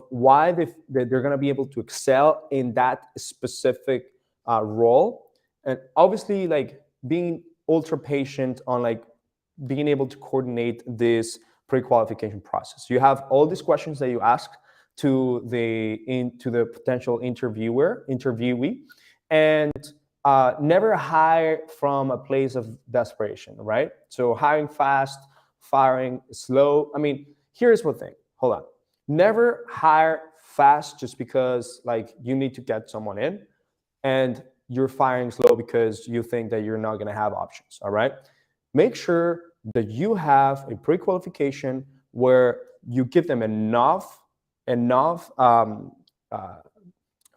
why they're going to be able to excel in that specific role. And obviously, like, being ultra patient on like being able to coordinate this pre-qualification process. You have all these questions that you ask to the potential interviewee, and never hire from a place of desperation, right? So hiring fast, firing slow. I mean, here's one thing. Hold on. Never hire fast just because like you need to get someone in, and you're firing slow because you think that you're not going to have options. All right. Make sure that you have a pre-qualification where you give them enough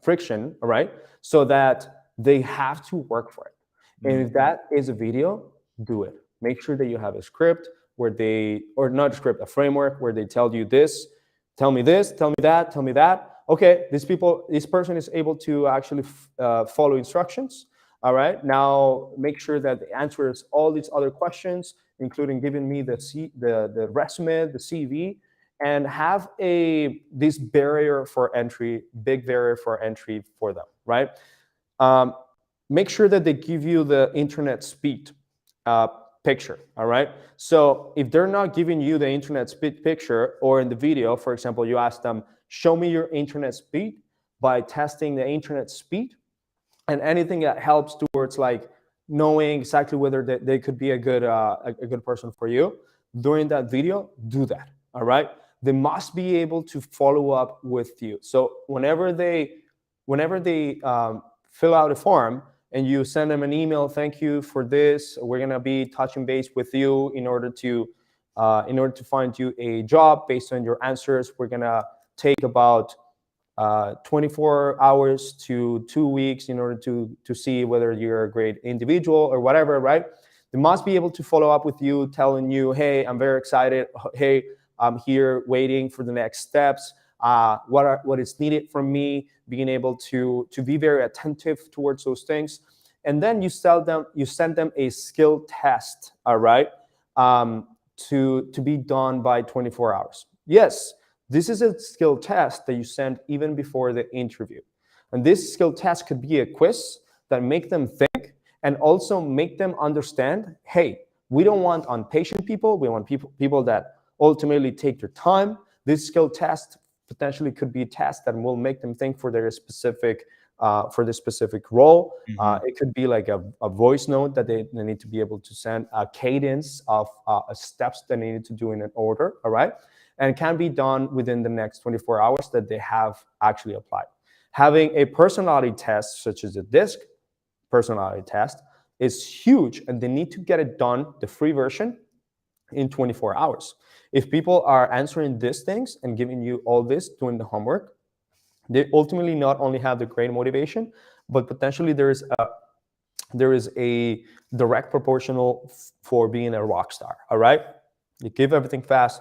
friction, all right, so that they have to work for it. And if that is a video, do it. Make sure that you have a script where or not a script, a framework where they tell you this, tell me this, tell me that, tell me that. Okay, this person is able to actually follow instructions. All right, now make sure that they answers all these other questions, including giving me the resume, the CV, and have this barrier for entry, big barrier for entry for them, right? Make sure that they give you the internet speed picture, all right? So if they're not giving you the internet speed picture, or in the video, for example, you ask them, show me your internet speed by testing the internet speed, and anything that helps towards like knowing exactly whether they could be a good person for you during that video, do that, all right? They must be able to follow up with you. So whenever they fill out a form and you send them an email, thank you for this, we're gonna be touching base with you in order to find you a job based on your answers. We're gonna take about 24 hours to 2 weeks in order to see whether you're a great individual or whatever, right? They must be able to follow up with you, telling you, hey, I'm very excited. Hey, I'm here waiting for the next steps. What is needed from me, being able to be very attentive towards those things. And then you send them a skill test, all right, to be done by 24 hours. Yes, this is a skill test that you send even before the interview. And this skill test could be a quiz that make them think and also make them understand, hey, we don't want impatient people. We want people that ultimately take their time. This skill test potentially could be a test that will make them think for their specific role. It could be like a voice note that they need to be able to send, a cadence of steps that they need to do in an order, all right? And it can be done within the next 24 hours that they have actually applied. Having a personality test, such as a DISC personality test, is huge, and they need to get it done, the free version, in 24 hours. If people are answering these things and giving you all this, doing the homework, they ultimately not only have the great motivation, but potentially there is a direct proportional for being a rock star, all right? You give everything fast.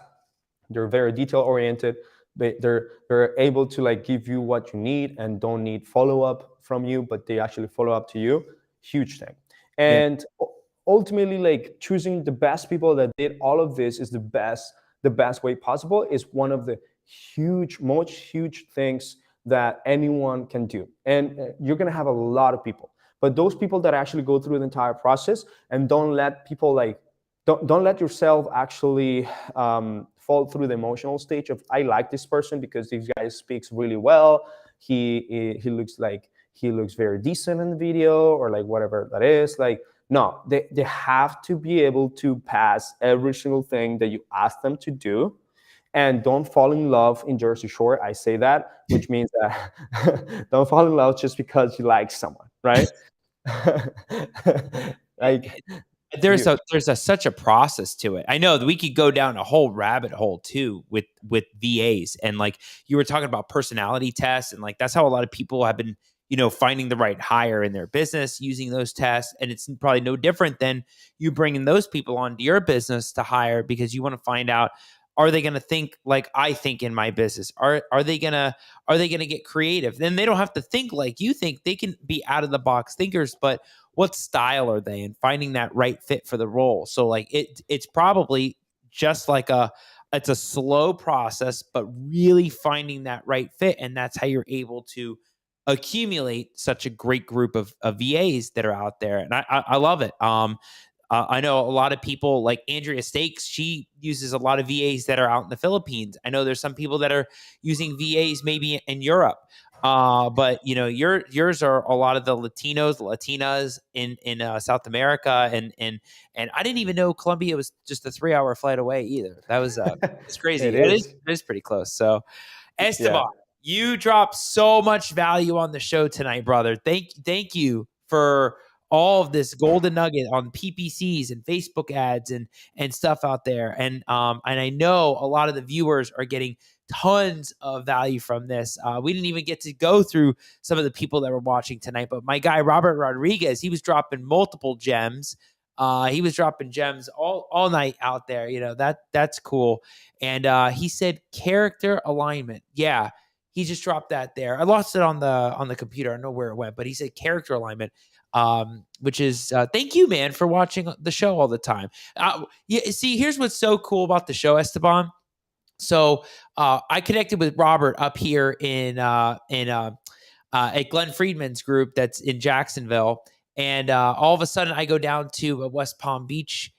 They're very detail-oriented. They're able to like give you what you need and don't need follow-up from you, but they actually follow up to you. Huge thing. And ultimately, like choosing the best people that did all of this is the best way possible, is one of the most huge things that anyone can do. And you're gonna have a lot of people, but those people that actually go through the entire process and don't let people like, don't let yourself actually fall through the emotional stage of, I like this person because this guy speaks really well. He looks very decent in the video, or like whatever that is. Like, no, they have to be able to pass every single thing that you ask them to do. And don't fall in love in Jersey Shore. I say that, which means that don't fall in love just because you like someone, right? Like, there's such a process to it. I know that we could go down a whole rabbit hole too with VAs, and like you were talking about personality tests, and like that's how a lot of people have been, finding the right hire in their business using those tests. And it's probably no different than you bringing those people onto your business to hire, because you want to find out, are they going to think like I think in my business? Are they going to get creative? Then they don't have to think like you think. They can be out of the box thinkers, but what style are they, and finding that right fit for the role. So like it's probably just like it's a slow process, but really finding that right fit. And that's how you're able to accumulate such a great group of VAs that are out there. And I love it. I know a lot of people like Andrea Stakes. She uses a lot of VAs that are out in the Philippines. I know there's some people that are using VAs maybe in Europe. But yours are a lot of the Latinas in South America, and I didn't even know Colombia was just a 3-hour flight away either. That was it's crazy. It is pretty close. So, Esteban, you dropped so much value on the show tonight, brother. Thank you for all of this golden nugget on PPCs and Facebook ads and stuff out there. And I know a lot of the viewers are getting tons of value from this. We didn't even get to go through some of the people that were watching tonight, but my guy Robert Rodriguez, he was dropping multiple gems. He was dropping gems all night out there. That's cool. And he said character alignment. Yeah, he just dropped that there. I lost it on the computer. I don't know where it went, but he said character alignment. Which is thank you, man, for watching the show all the time. Yeah, see, here's what's so cool about the show, Esteban. So I connected with Robert up here at Glenn Friedman's group that's in Jacksonville, and all of a sudden I go down to a West Palm Beach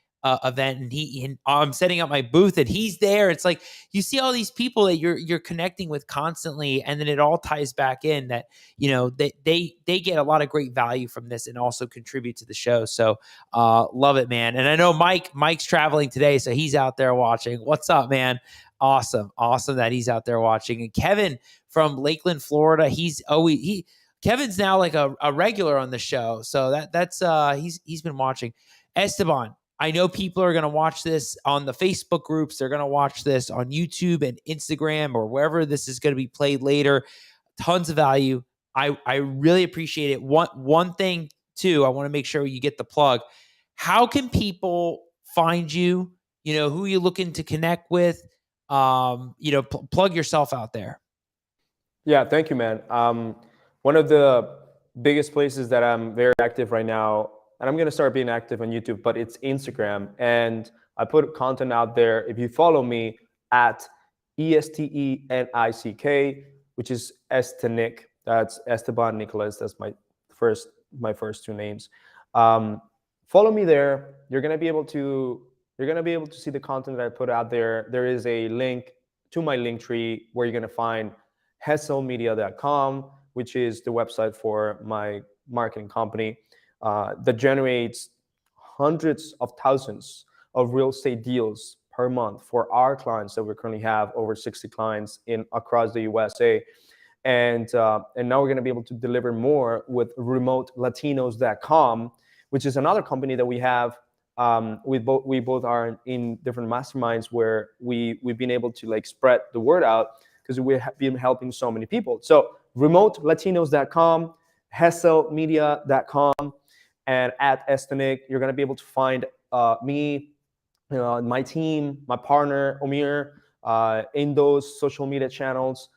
event, and I'm setting up my booth, and he's there. It's like you see all these people that you're connecting with constantly, and then it all ties back in that they get a lot of great value from this and also contribute to the show. So love it, man. And I know Mike's traveling today, so he's out there watching. What's up, man? Awesome that he's out there watching. And Kevin from Lakeland, Florida, Kevin's now like a regular on the show. So that's he's been watching. Esteban, I know people are going to watch this on the Facebook groups. They're going to watch this on YouTube and Instagram or wherever this is going to be played later. Tons of value. I really appreciate it. One thing too, I want to make sure you get the plug. How can people find you? Who are you looking to connect with? Plug yourself out there. Yeah, thank you, man. One of the biggest places that I'm very active right now, and I'm going to start being active on YouTube, but it's Instagram. And I put content out there. If you follow me at ESTENICK, which is Estenic, that's Esteban Nicolas. That's my first two names. Follow me there. You're going to be able to see the content that I put out there. There is a link to my link tree where you're going to find wholesaling.com, which is the website for my marketing company that generates hundreds of thousands of real estate deals per month for our clients that we currently have over 60 clients across the USA. And now we're going to be able to deliver more with remotelatinos.com, which is another company that we have. We both are in different masterminds where we've been able to spread the word out because we have been helping so many people. So remotelatinos.com, hesselmedia.com, and at Estenic, you're going to be able to find me, my team, my partner, Omir, in those social media channels.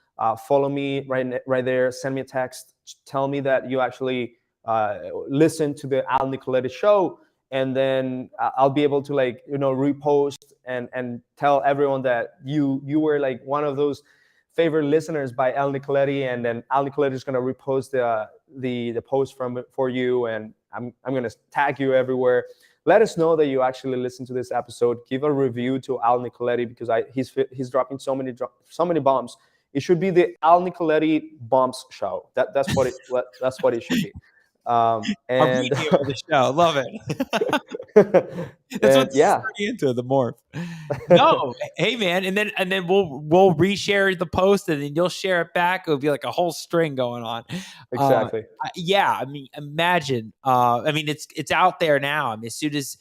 Follow me right there. Send me a text. Tell me that you actually listen to the Al Nicoletti Show. And then I'll be able to repost and tell everyone that you were one of those favorite listeners by Al Nicoletti, and then Al Nicoletti is going to repost the post for you, and I'm going to tag you everywhere. Let us know that you actually listened to this episode. Give a review to Al Nicoletti because he's dropping so many bombs. It should be the Al Nicoletti Bombs Show. That's what it should be. And the show, love it. That's what's turning into the morph. No, hey man, and then we'll reshare the post, and then you'll share it back. It'll be like a whole string going on. Exactly. Yeah, I mean, imagine. It's out there now. I mean, as soon as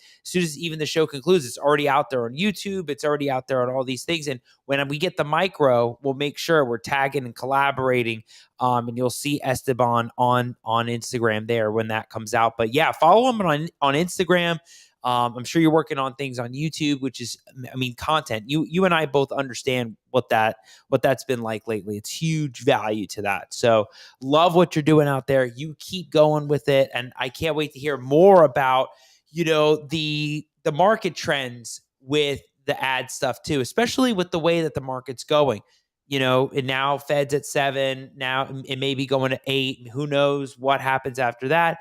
even the show concludes, it's already out there on YouTube. It's already out there on all these things. And when we get the micro, we'll make sure we're tagging and collaborating. And you'll see Esteban on Instagram there when that comes out. But yeah, follow him on Instagram. I'm sure you're working on things on YouTube, which is, content. You and I both understand what that's been like lately. It's huge value to that. So love what you're doing out there. You keep going with it, and I can't wait to hear more about the market trends with the ad stuff too, especially with the way that the market's going. And now Fed's at 7. Now it may be going to 8. Who knows what happens after that?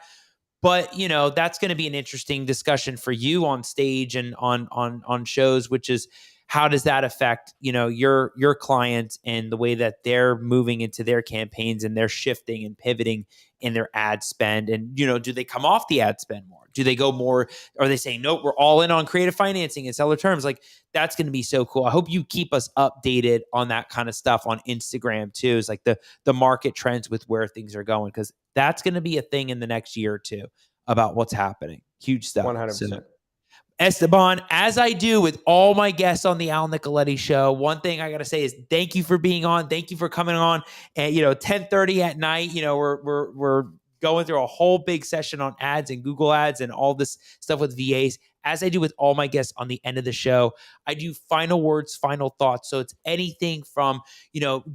But, that's going to be an interesting discussion for you on stage and on shows, which is how does that affect, your clients and the way that they're moving into their campaigns and they're shifting and pivoting in their ad spend. And, do they come off the ad spend more? Do they go more? Are they saying, nope, we're all in on creative financing and seller terms? That's going to be so cool. I hope you keep us updated on that kind of stuff on Instagram too. It's like the market trends with where things are going, because that's going to be a thing in the next year or two. about what's happening. Huge stuff. 100%. So, Esteban, as I do with all my guests on the Al Nicoletti Show, one thing I got to say is thank you for being on. Thank you for coming on at 10:30 at night. We're going through a whole big session on ads and Google ads and all this stuff with VAs. As I do with all my guests on the end of the show, I do final words, final thoughts. So it's anything from,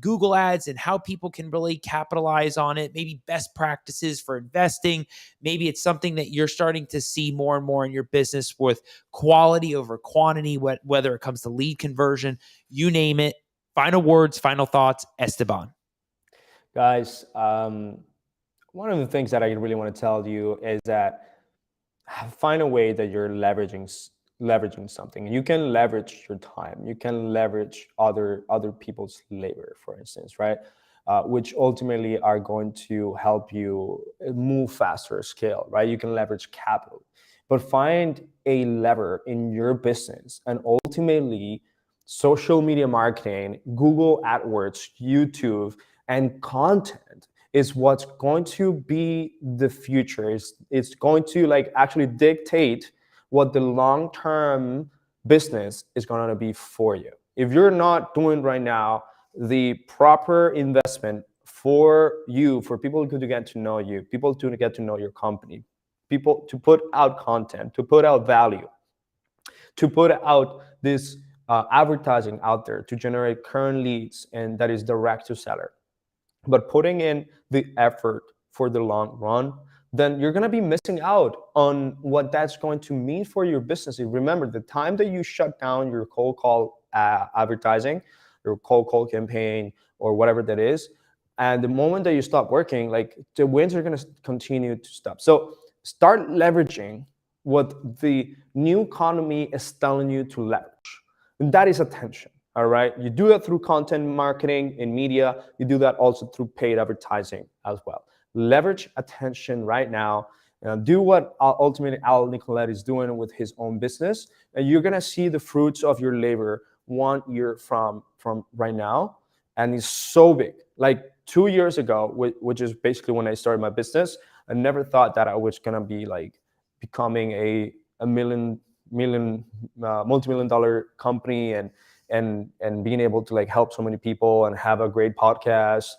Google ads and how people can really capitalize on it, maybe best practices for investing. Maybe it's something that you're starting to see more and more in your business with quality over quantity, whether it comes to lead conversion, you name it. Final words, final thoughts, Esteban. Guys, one of the things that I really want to tell you is that find a way that you're leveraging something. You can leverage your time. You can leverage other people's labor, for instance, right? Which ultimately are going to help you move faster, scale, right? You can leverage capital, but find a lever in your business, and ultimately social media marketing, Google AdWords, YouTube, and content is what's going to be the future. It's going to actually dictate what the long-term business is going to be for you. If you're not doing right now the proper investment for people to get to know you, people to get to know your company, people to put out content, to put out value, to put out this advertising out there to generate current leads, and that is direct to seller, but putting in the effort for the long run, then you're going to be missing out on what that's going to mean for your business. Remember, the time that you shut down your cold call advertising, your cold call campaign, or whatever that is, and the moment that you stop working, the wins are going to continue to stop. So start leveraging what the new economy is telling you to leverage, and that is attention. All right. You do that through content marketing in media. You do that also through paid advertising as well. Leverage attention right now. Do what ultimately Al Nicoletti is doing with his own business. And you're going to see the fruits of your labor 1 year from right now. And it's so big. 2 years ago, which is basically when I started my business, I never thought that I was going to be becoming a multi-million dollar company and being able to help so many people and have a great podcast,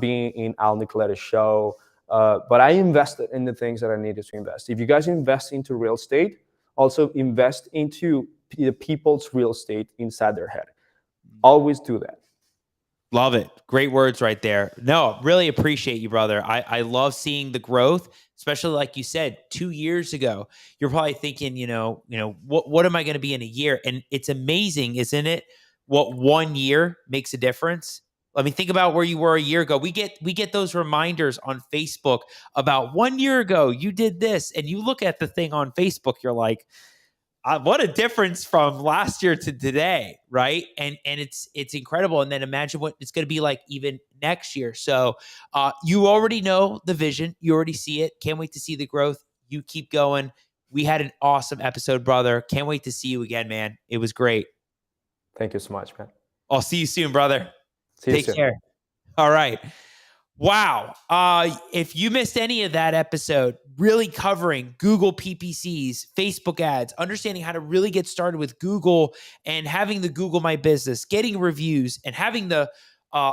being in Al Nicoletti Show. But I invested in the things that I needed to invest. If you guys invest into real estate, also invest into the people's real estate inside their head. Always do that. Love it. Great words right there. No, really appreciate you, brother. I love seeing the growth, especially like you said, 2 years ago, you're probably thinking, what am I going to be in a year? And it's amazing, isn't it? What 1 year makes a difference. I mean, think about where you were a year ago. We get those reminders on Facebook about 1 year ago, you did this, and you look at the thing on Facebook, you're like, what a difference from last year to today, right? And it's incredible. And then imagine what it's going to be like even next year. So you already know the vision. You already see it. Can't wait to see the growth. You keep going. We had an awesome episode, brother. Can't wait to see you again, man. It was great. Thank you so much, man. I'll see you soon, brother. See you Take soon. care. All right. Wow. If you missed any of that episode, really covering Google PPCs, Facebook ads, understanding how to really get started with Google and having the Google My Business, getting reviews, and having the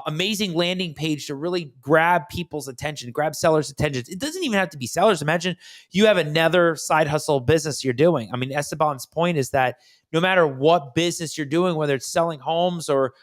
amazing landing page to really grab people's attention, grab sellers' attention. It doesn't even have to be sellers. Imagine you have another side hustle business you're doing. I mean, Esteban's point is that no matter what business you're doing, whether it's selling homes or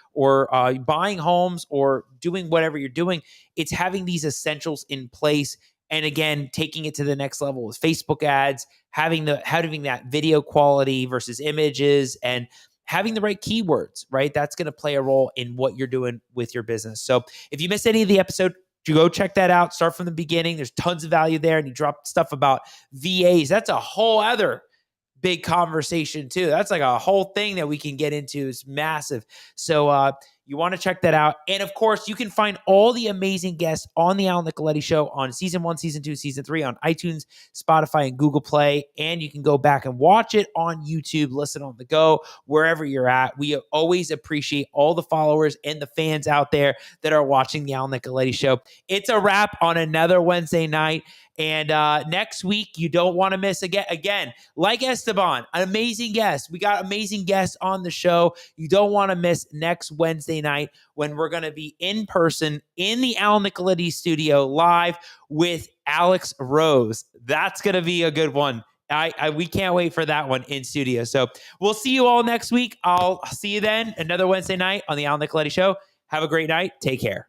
buying homes or doing whatever you're doing, it's having these essentials in place. And again, taking it to the next level with Facebook ads, having that video quality versus images, and having the right keywords, right? That's going to play a role in what you're doing with your business. So if you missed any of the episode, you go check that out. Start from the beginning. There's tons of value there. And you drop stuff about VAs. That's a whole other big conversation too. That's like a whole thing that we can get into. It's massive. So you want to check that out. And of course, you can find all the amazing guests on the Al Nicoletti Show on season 1, season 2, season 3 on iTunes, Spotify, and Google Play. And you can go back and watch it on YouTube, listen on the go, wherever you're at. We always appreciate all the followers and the fans out there that are watching the Al Nicoletti Show. It's a wrap on another Wednesday night. And next week, you don't want to miss again, like Esteban, an amazing guest. We got amazing guests on the show. You don't want to miss next Wednesday night when we're going to be in person in the Al Nicoletti studio live with Alex Rose. That's going to be a good one. We can't wait for that one in studio. So we'll see you all next week. I'll see you then another Wednesday night on the Al Nicoletti Show. Have a great night. Take care.